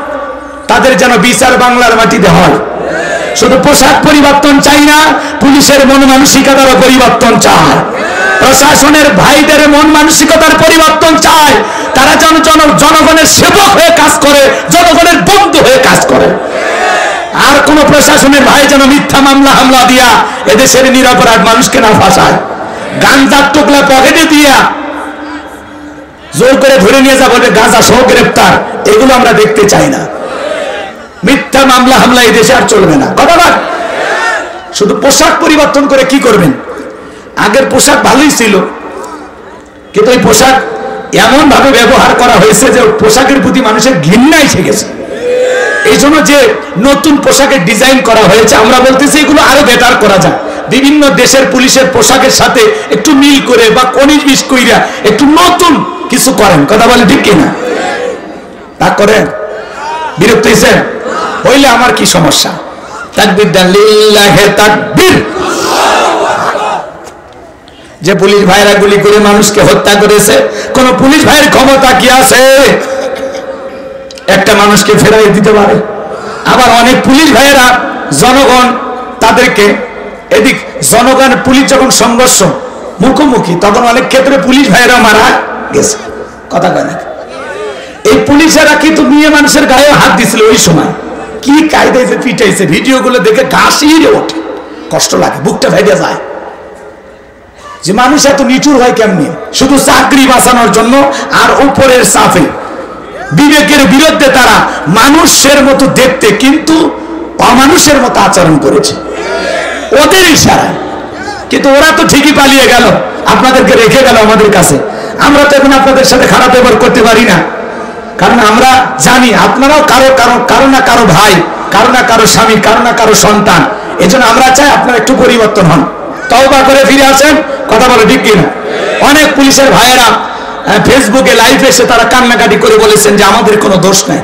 তাদের যেন বিচার বাংলার মাটিতে হয়। শুধু পোশাক পরিবর্তন চাই না, পুলিশের মন মানসিকতারও পরিবর্তন চায়, প্রশাসনের ভাইদের মন মানসিকতার পরিবর্তন চায়। তারা যেন জনগণের সেবক হয়ে কাজ করে, জনগণের বন্ধু হয়ে কাজ করে। আর কোন প্রশাসনের ভাই যেন মিথ্যা মামলা হামলা দিয়া এদেশের নিরপরাধ মানুষকে না ফাঁসায়, গাঁজার টুকলা পকেটে দিয়া জোর করে ধরে নিয়ে যা বলে গাঁজা সহ গ্রেফতার, এগুলো আমরা দেখতে চাই না। মিথ্যা মামলা হামলা এই দেশে আর চলবে না, কথা বল। শুধু পোশাক পরিবর্তন করে কি করবেন? আগের পোশাক ভালোই ছিল, কিন্তু ওই পোশাক এমন ভাবে ব্যবহার করা হয়েছে যে পোশাকের প্রতি মানুষের ঘৃণা এসে গেছে। এই জন্য যে নতুন পোশাকের ডিজাইন করা হয়েছে, আমরা বলতেছি এগুলো আরো বেটার করা যায়। বিভিন্ন দেশের পুলিশের পোশাকের সাথে একটু মিল করে বা কনিজ বিষ কইরা একটু নতুন কিছু করেন, কথা বলে ঠিক কিনা? তা করেন, বিরক্ত হইছেন হইলে আমার কি সমস্যা? তাকবীর দেন, লিল্লাহি তাকবীর। যে পুলিশ ভাইরা গুলি করে মানুষকে হত্যা করেছে, কোন পুলিশ ভাইয়ের ক্ষমতা কি আছে একটা মানুষকে ফেরাই দিতে পারে? আবার অনেক পুলিশ ভাইয়েরা জনগণ তাদেরকে এদিক জনগণ পুলিশ যখন সংঘর্ষ মুখোমুখি তখন অনেক ক্ষেত্রে পুলিশ ভাইয়েরা মারা গেছে। কথা কয় না? এই পুলিশেরা কিন্তু নিয়ে মানুষের গায়ে হাত দিছিল ওই সময়, কি কায়দাইছে পিটাইছে, ভিডিওগুলো দেখে গা শিরে ওঠে, কষ্ট লাগে, বুকটা ভেঙে যায় যে মানুষ এত নিঠুর হয় কেমনি, শুধু চাকরি বাঁচানোর জন্য। আর উপরের চাপে বিবেকের বিরুদ্ধে তারা মানুষের মতো দেখতে কিন্তু অমানুষের মতো আচরণ করেছে ওদের ইশারায়। কিন্তু ওরা তো ঠিকই পালিয়ে গেল, আপনাদেরকে রেখে গেল আমাদের কাছে। আমরা তো এখন আপনাদের সাথে খারাপ ব্যবহার করতে পারি না, কারণ আমরা জানি আপনারাও কারো না কারো ভাই, কারো না কারো স্বামী, কারো না কারো সন্তান। এজন্য আমরা চাই আপনারা একটু পরিবর্তন হন, তওবা করে ফিরে আসেন। কথা বলে ঠিক কিনা? অনেক পুলিশের ভাইয়েরা ফেসবুকে লাইভ এসে তারা কান্নাকাটি করে বলেছেন যে আমাদের কোনো দোষ নাই,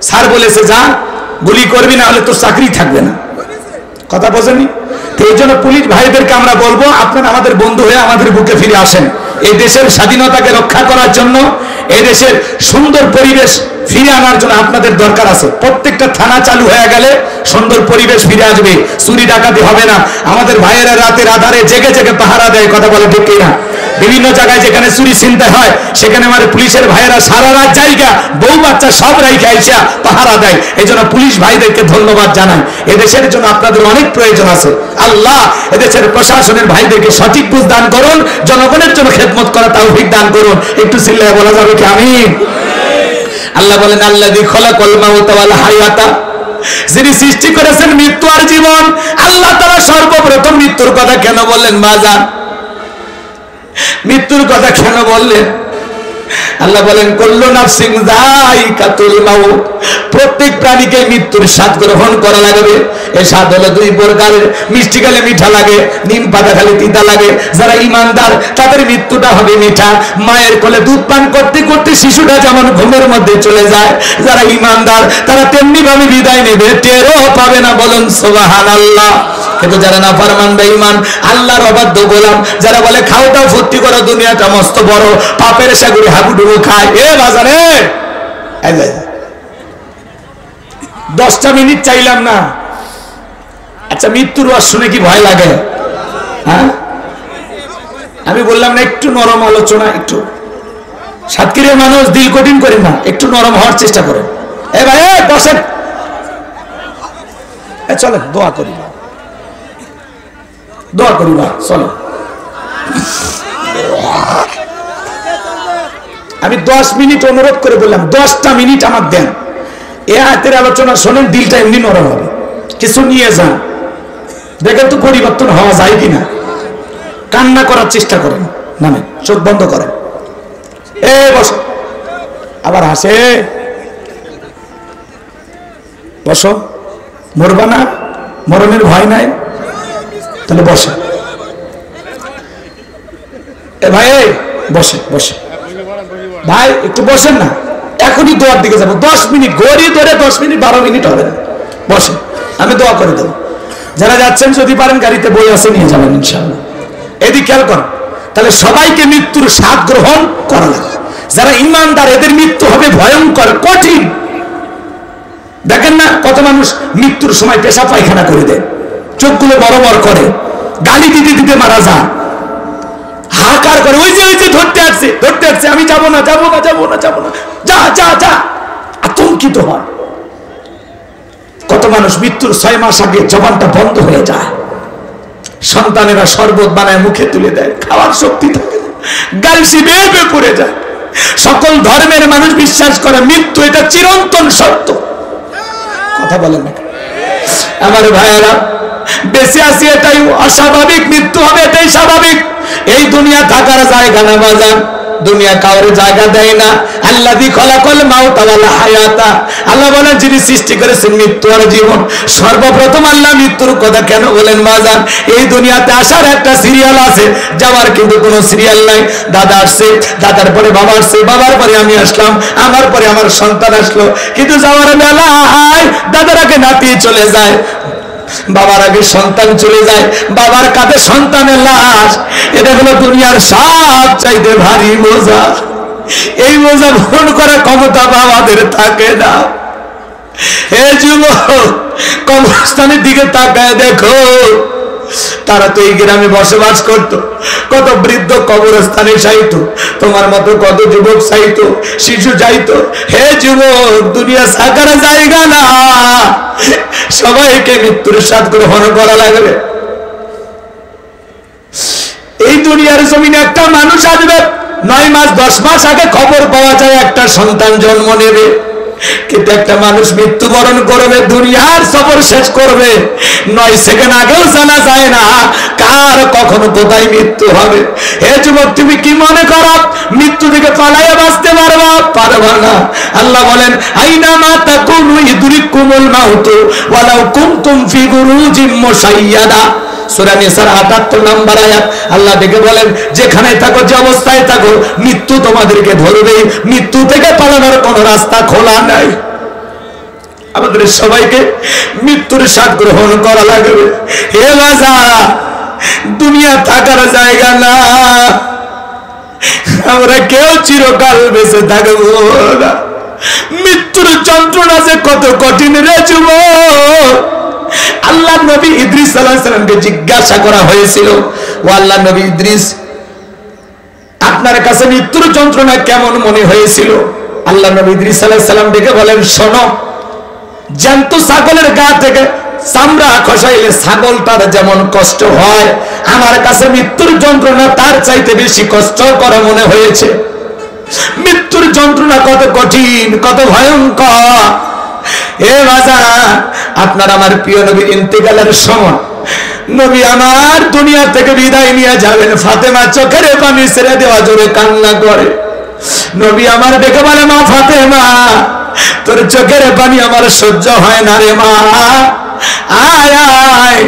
স্যার বলেছে যা গুলি করবি না হলে তোর চাকরি থাকবে না। কথা বোঝেনি? তো এই জন্য পুলিশ ভাইদেরকে আমরা বলবো আপনারা আমাদের বন্ধু হয়ে আমাদের বুকে ফিরে আসেন। এই দেশের স্বাধীনতাকে রক্ষা করার জন্য, এই দেশের সুন্দর পরিবেশ ফিরে আনার জন্য আপনাদের দরকার আছে। প্রত্যেকটা থানা চালু হয়ে গেলে সুন্দর পরিবেশ ফিরে আসবে, চুরি ডাকাতি হবে না। আমাদের ভাইয়েরা রাতের আধারে জেগে জেগে পাহারা দেয়। কথা বলে ঠিক কিনা? বিভিন্ন জায়গায় যেখানে চুরি ছিনতাই হয় সেখানে আমাদের পুলিশের ভাইয়েরা সারা রাত জায়গা বউ বাচ্চা সব রাইখে আইসা পাহারা দেয়। এই জন্য পুলিশ ভাইদেরকে ধন্যবাদ জানাই। এদেশের জন্য আপনাদের অনেক প্রয়োজন আছে। আল্লাহ এদেশের প্রশাসনের ভাইদেরকে সঠিক বুঝ দান করুন, জনগণের জন্য খেদমত করা তৌফিক দান করুন। একটু চিল্লায় বলা যাবে কি আমিন? আল্লাহ বলেন আল্লাযী খালাকাল মাউতা ওয়াল হায়াতা, যিনি সৃষ্টি করেছেন মৃত্যু আর জীবন। আল্লাহ তাআলা সর্বপ্রথম মৃত্যুর কথা কেন বললেন? মাজান মৃত্যুর কথা কেন বললেন? আল্লাহ বলেন কুল্লু নাফসিন যায়িকাতুল মাউত, প্রত্যেক প্রাণীকে মৃত্যুর স্বাদ গ্রহণ করা লাগবে। এই স্বাদ হলো দুই প্রকারের, মিষ্টি খেলে মিঠা লাগে, নিম পাতা খেলে তিতা লাগে। যারা ঈমানদার তাদের মৃত্যুটা হবে মিঠা। মায়ের কোলে দুধ পান করতে করতে শিশুটা যেমন ঘুমের মধ্যে চলে যায়, যারা ঈমানদার তারা তেমনি ভাবে বিদায় নেবে, টেরও পাবে না। বলুন সুবহানাল্লাহ। কিন্তু যারা নাফরমান বেঈমান আল্লাহর অবাধ্য গোলাম, যারা বলে খাওয়াটাও ফুর্তি করো, দুনিয়াটা মস্ত বড়, পাপের সাগরে হাবুডুবু খায়, এ বাজারে 10টা মিনিট চাইলাম না। আচ্ছা মৃত্যুর ওয়াজ শুনে কি ভয় লাগে? হ্যাঁ, আমি বললাম না একটু নরম আলোচনা, একটু সাতক্ষীরের মানুষ দিল কঠিন করেন না, একটু নরম হওয়ার চেষ্টা করেন। এ ভাই বসেন, চলেন দোয়া করি, দোয়া করি না, চলো। আমি 10 মিনিট অনুরোধ করে বললাম 10টা মিনিট আমার দেন। এ আয়াতের আলোচনা শোনেন, দিলটা এমনি নরম হবে। কিছু নিয়ে যান, দেখেন তো পরিবর্তন হওয়া যায় কিনা। কান্না করার চেষ্টা করেন, নামে চোখ বন্ধ করেন, এ বসো, আবার হাসে, বসো, মরবা না, মরণের ভয় নাই, তাহলে বসে। এ ভাই বসে বসে ভাই একটু বসেন না, এখনই দোয়ার দিকে যাবো। 10 মিনিট ঘড়ি ধরে 10 মিনিট 12 মিনিট হবে না, বসে, আমি দোয়া করে দেবো। যারা যাচ্ছেন যদি পারেন গাড়িতে বই আছে নিয়ে যাবেন ইনশাআল্লাহ। এদিকে খেয়াল করেন, তাহলে সবাইকে মৃত্যুর স্বাদ গ্রহণ করা লাগে। যারা ঈমানদার এদের মৃত্যু হবে ভয়ঙ্কর, কঠিন। দেখেন না কত মানুষ মৃত্যুর সময় পেশাব পায়খানা করে দেয়, চোখগুলো বড় বড় করে, গালি দিতে দিতে মারা যায়, হাহাকার করে, ওই যে ধরতে আসছে, আমি যাবো না, যা যা যা, আতঙ্কিত হয়। কত মানুষ মৃত্যুর 6 মাস আগে জবানটা বন্ধ হয়ে যায়, সন্তানেরা শরবত বানায় মুখে তুলে দেয়, খাওয়ার শক্তি থাকে না, গালসি বেয়ে পড়ে যায়। সকল ধর্মের মানুষ বিশ্বাস করে মৃত্যু এটা চিরন্তন সত্য। কথা বলেন না আমার ভাইয়েরা, বেঁচে আছি এটাই অস্বাভাবিক, মৃত্যু হবে এটাই স্বাভাবিক। এই দুনিয়া থাকার জায়গা না বাজান, দুনিয়া কাউরে জায়গা দেয় না। আল্লাযী খালাকাল মাউতা ওয়াল হায়াতা, আল্লাহ বলেন যিনি সৃষ্টি করেছেন মৃত্যু আর জীবন। সর্বপ্রথম আল্লাহ মৃত্যুর কথা কেন বলেন বাজান? এই দুনিয়াতে আসার একটা সিরিয়াল আছে, যাওয়ার কিন্তু কোনো সিরিয়াল নাই। দাদা আসছে, দাদার পরে বাবা আসছে, বাবার পরে আমি আসলাম, আমার পরে আমার সন্তান আসলো। কিন্তু যাওয়ার বেলায় দাদার আগে নাতি চলে যায়, বাবার আগে সন্তান চলে যায়, বাবার কাঁধে সন্তানের লাশ, এটা হলো দুনিয়ার সব চাইতে ভারী বোঝা। এই বোঝা বহন করার ক্ষমতা বাবাদের থাকে না। হে যুবক, কবরস্থানের দিকে তাকায় দেখো, তারা তো এই গ্রামে বসবাস করত, কত বৃদ্ধ কবরস্থানে যাইতো, তোমার মতো কত যুবক চাইতো, শিশু যাইতো। হে যুবক, দুনিয়া সাকার জায়গা না, সবাইকে মৃত্যুর স্বাদ গ্রহণ করা লাগবে। এই দুনিয়ার জমিনে একটা মানুষ আসবে, 9 মাস 10 মাস আগে খবর পাওয়া যায় একটা সন্তান জন্ম নেবে, কিন্তু একটা মানুষ মৃত্যুবরণ করবে, দুনিয়ার সফর শেষ করবে, 9 সেকেন্ড আগেও জানা যায় না কার কখন কোথায় মৃত্যু হবে। হে যুবক, তুমি কি মনে করো মৃত্যু থেকে পালাইয়া বাঁচতে পারবা? পারবা না। আল্লাহ বলেন, আইনা মা তাকুনু ইদরিকুমুল মাউত ওয়ালাউ কুনতুম ফি বুরুজিম মুশাইয়াদা। সূরা নিসার ৭৮ নম্বর আয়াত। আল্লাহ ডেকে বলেন, যেখানে থাকো, যে অবস্থায় থাকো, মৃত্যু তোমাদেরকে ধরবে, মৃত্যু থেকে পালানোর কোনো রাস্তা খোলা নাই। আমাদের সবাইকে মৃত্যুর স্বাদ গ্রহণ করা লাগবে। হে বাজা, দুনিয়া থাকার জায়গা না, আমরা কেউ চিরকাল বেঁচে থাকবো না। মৃত্যুর যন্ত্রণা যে কত কঠিন রে যুবক। আল্লাহ নবী ইদ্রিস আলাইহিস সালামকে জিজ্ঞাসা করা হয়েছিল, ও আল্লাহ নবী ইদ্রিস, আপনার কাছে মৃত্যুর যন্ত্রণা কেমন মনে হয়েছিল? আল্লাহ নবী ইদ্রিস আলাইহিস সালাম ডেকে বলেন, শোনো, জ্যান্ত ছাগলের গা থেকে চামড়া খসাইলে ছাগলটার যেমন কষ্ট হয়, আমার কাছে মৃত্যুর যন্ত্রণা তার চাইতে বেশি কষ্ট করা মনে হয়েছে। মৃত্যুর যন্ত্রণা কত কঠিন, কত ভয়ঙ্কর। এ বাজা, আপনার আমার প্রিয় নবীর ইন্তেকালের সময় নবী আমার দুনিয়া থেকে বিদায় নিয়ে যাবেন, ফাতেমা চোখের পানি ছেড়ে দেওয়া জোরে কান্না করে। নবী আমার ডেকে বলে, মা ফাতেমা, তোর চোখের পানি আমার সহ্য হয় না রে মা, আয় আয়,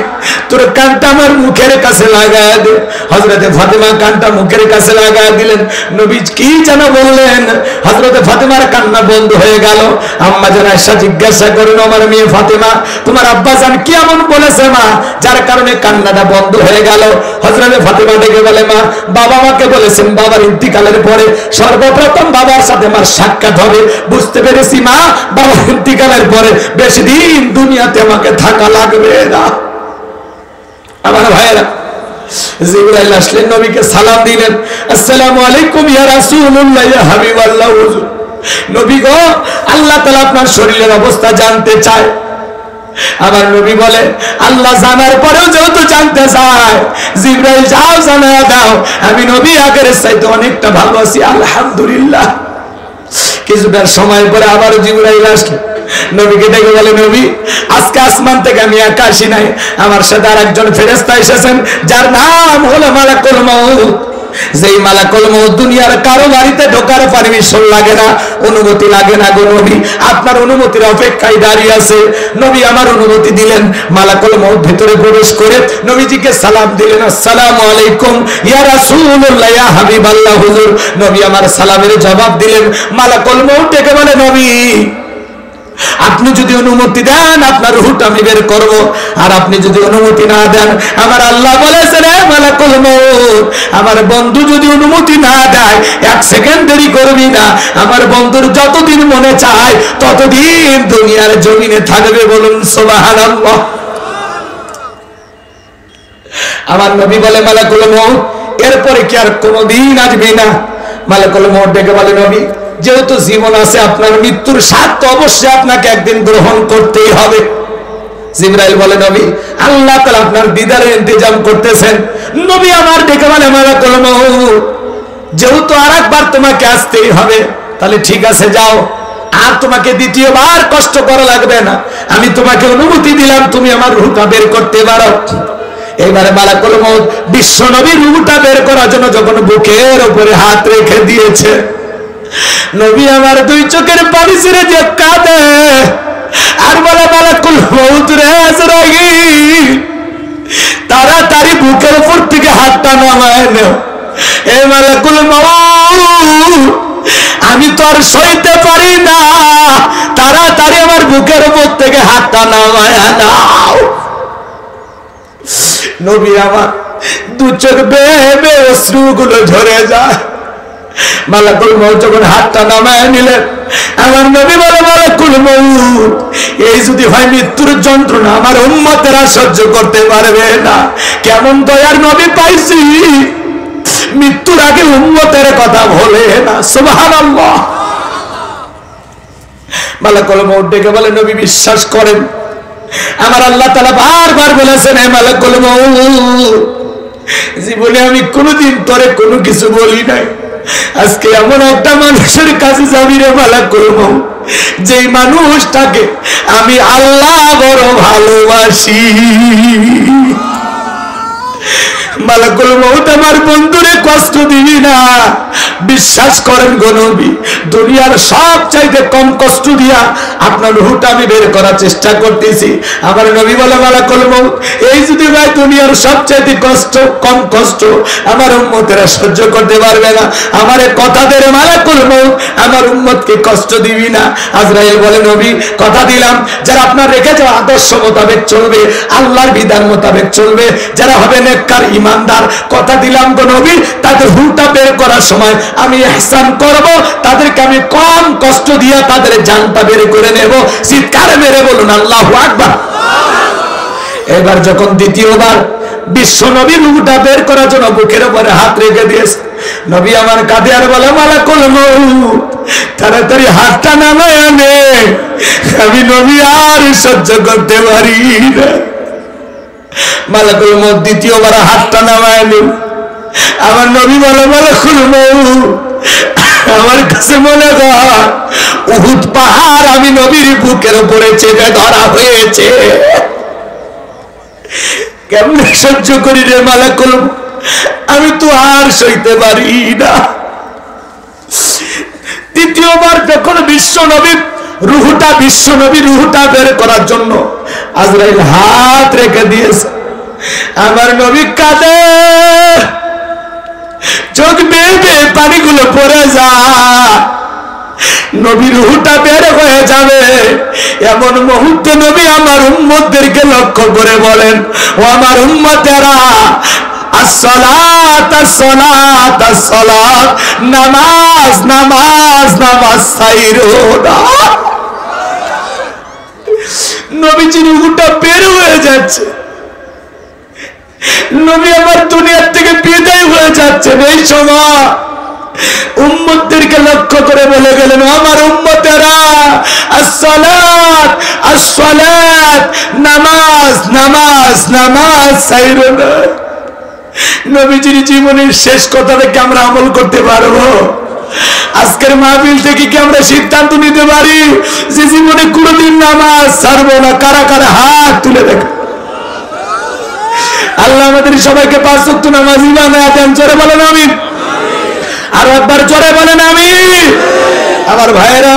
তোর কানটা আমার মুখের কাছে লাগায় দে। হযরতে ফাতেমা কানটা মুখের কাছে লাগায় দিলেন। নবী কি যেন বললেন, হযরতে ফাতেমার কান্না বন্ধ হয়ে গেল। আম্মা জান আয়েশা জিজ্ঞাসা করেন, আমার মেয়ে ফাতেমা, তোমার আব্বা জান কি এমন বলেছে মা, যার কারণে কান্নাটা বন্ধ হয়ে গেল? হযরতে ফাতেমা ডেকে বলে, মা, বাবা আমাকে বলেছেন বাবার ইন্তিকালের পরে সর্বপ্রথম বাবার সাথে আমার সাক্ষাৎ হবে। বুঝতে পেরেছি মা, বাবার ইন্তিকালের পরে বেশি দিন দুনিয়াতে আমাকে থাকা লাগবে না। আমার ভাইয়েরা, জিবরাইল আসলেন, নবীকে সালাম দিলেন, আসসালামু আলাইকুম ইয়া রাসূলুল্লাহ, ইয়া হাবিবাল্লাহ। হুজুর, নবী গো, আল্লাহ তাআলা আপনার শরীরের অবস্থা জানতে চায়। আবার নবী বলে, আল্লাহ জানার পরেও যেহেতু জানতে চায়, জিবরাইল যাও জানায়া দাও, আমি নবী আগের চাইতে অনেকটা ভালো আছি, আলহামদুলিল্লাহ। কিছুটা সময় পরে আবার জিবরাইল আসলেন, নবীকে ডেকে বলে, নবী, আজকে আসমান থেকে আমি একা আসি নাই, আমার সাথে আরেকজন ফেরেশতা এসেছেন, যার নাম হলো মালাকুল মউত। যেই মালাকুল মউত দুনিয়ার কারো বাড়িতে ঢোকার পারমিশন লাগে না, অনুমতি লাগে না গো নবী, আপনার অনুমতির অপেক্ষায় দাঁড়িয়ে আছে। নবী আমার অনুমতি দিলেন, মালাকুল মউত ভিতরে প্রবেশ করে নবীজিকে সালাম দিলেন, আসসালামু আলাইকুম ইয়া রাসূলুল্লাহ, ইয়া হাবিবাল্লাহ। হুজুর, নবী আমার সালামের জবাব দিলেন। মালাকুল মউত ডেকে বলে, নবী, আপনি যদি অনুমতি দেন আপনার রূহটা আমি বের করব, আর আপনি যদি অনুমতি না দেন, আমার আল্লাহ বলেছেন, হে মালাকুল মউত, আমার বন্ধু যদি অনুমতি না দেয় 1 সেকেন্ড দেরি করবি না, আমার বন্ধুর যতদিন মনে চায় ততদিন দুনিয়ার জমিনে থাকবে। বলুন সুবহানাল্লাহ। আমার নবী বলে, মালাকুল মউত, এরপরে কি আর কোনোদিন আসবে না? মালাকুল মউত ডেকে বলে, নবী, যেহেতু জীবন আছে, আপনার মৃত্যুর স্বাদ তো অবশ্যই আপনাকে একদিন গ্রহণ করতেই হবে। জিবরাইল বলে, নবী, আল্লাহ তাআলা আপনার দিদারের ইন্তজাম করতেছেন। নবী আমার ডেকে বলে, মালাকুল মউত, যেহেতু আরেকবার তোমাকে আসতেই হবে, তাহলে ঠিক আছে, যাও, আর তোমাকে দ্বিতীয়বার কষ্ট করা লাগবে না, আমি তোমাকে অনুমতি দিলাম, তুমি আমার রূহটা বের করতে পারো। এইবারে মালাকুল মউত বিশ্ব নবীর রূহটা বের করার জন্য যখন বুকের উপরে হাত রেখে দিয়েছে, নবী আমার 2 চোখের পানি ছেড়ে দিয়ে কাঁদে আর বলে, মালাকুল মউত রে, আজরাইল, তাড়াতাড়ি বুকের উপর থেকে হাতটা নামায় নাও। এ মালাকুল মউত, আমি তো আর সইতে পারি না, তাড়াতাড়ি আমার বুকের উপর থেকে হাতটা নামায় নাও। নবী আমার দু চোখ বেয়ে বেয়ে অশ্রুগুলো ঝরে যায়। মালাকুল মউত যখন হাতটা নামায় নিলেন, আমার নবী বলে, মালাকুল মউত, এই যদি হয় মৃত্যুর যন্ত্রণা আমার উম্মতেরা সহ্য করতে পারবে না। কেমন দয়ার নবী পাইছি, মৃত্যুর আগে উম্মতের কথা বলে না। সুবহানাল্লাহ। মালাকুল মউত ডেকে বলে, নবী বিশ্বাস করেন, আমার আল্লাহ তাআলা বারবার বলেছেন, হে মালাকুল মউত, জীবনে আমি কোনোদিন তোরে কোনো কিছু বলি নাই। আজকে এমন একটা মানুষের কাছে যাবি রে মালাকুল মউত, যেই মানুষটাকে আমি আল্লাহ বড় ভালোবাসি। মালাকুল মউত আমার বন্ধুরে কষ্ট দিবি না। বিশ্বাস করেন গো নবী, দুনিয়ার সব চাইতে কম কষ্ট দিয়া আপনার রূহটা আমি বের করার চেষ্টা করতেছি। আমার নবী বলে, মালাকুল মউত, এই যদি ভাই দুনিয়ার সব চাইতে কষ্ট কম কষ্ট আমার উম্মতেরা সহ্য করতে পারবে না, আমারে কথা দে রে মালাকুল মউত, আমার উম্মতকে কষ্ট দিবি না। আজরাইল বলে, নবী কথা দিলাম, যারা আপনার রেখে যাওয়া আদর্শ মোতাবেক চলবে, আল্লাহর বিধান মোতাবেক চলবে, যারা হবে নেককার ইমানদার, কথা দিলাম গো নবী, তাদের রূহটা বের করার সময় আমি ইহসান করব, তাদেরকে আমি কম কষ্ট দিয়া তাদের জানটা বের করে নেব। চিৎকার মেরে বলুন আল্লাহু আকবার। এবার যখন দ্বিতীয়বার বিশ্ব নবী রূহটা বের করার জন্য বুকের উপরে হাত রেখে দিয়েছে, নবী আমার কাঁধে আর বলে, মালাকুল মউত, তাড়াতাড়ি হাতটা নামায় আনে, আমি নবী আর সহ্য করতে পারি না। মালাকুল মউত দ্বিতীয়বার হাতটা নামায় আনেন। আমার নবী বলে, মালাকুল মউত, আমার কাছে মনে হয় উহুদ পাহাড় আমি নবীর বুকের উপরে চেপে ধরা হয়েছে। কেমনে সহ্য করি রে মালাকুল, আমি তো আর সইতে পারি না। দ্বিতীয়বার যখন বিশ্ব নবীর রুহটা বের করার জন্য আজরাইল হাত রেখে দিয়েছে, আমার নবী কাঁদে, চোখ বেয়ে বেয়ে পানিগুলো পড়ে যায়। নবীর রূহটা বের হয়ে যাবে, এমন মুহূর্তে নবী আমার উম্মতদেরকে লক্ষ্য করে বলেন, ও আমার উম্মতেরা, আসসালাত আসসালাত আসসালাত, নামাজ নামাজ নামাজ ছাইরো না। নবীজির রূহটা বের হয়ে যাচ্ছে, নবী আমার দুনিয়ার থেকে বিদায় হয়ে যাচ্ছেন। এই সময় উম্মতদেরকে লক্ষ্য করে বলে গেলেন, আমার উম্মতেরা, আসসালাত আসসালাত, নামাজ নামাজ নামাজ ছাইরো না। নবীজির জীবনের শেষ কথাটা কি আমরা আমল করতে পারবো? আজকের মাহফিল থেকে কি আমরা সিদ্ধান্ত নিতে পারি যে জীবনে কোনোদিন নামাজ ছাড়বো না? কারা কারা হাত তুলে দেখো। আল্লাহ আমাদের সবাইকে 5 ওয়াক্ত নামাজি বানায় দেন। জোরে বলেন আমিন। আর একবার জোরে বলেন আমিন। আমার ভাইয়েরা,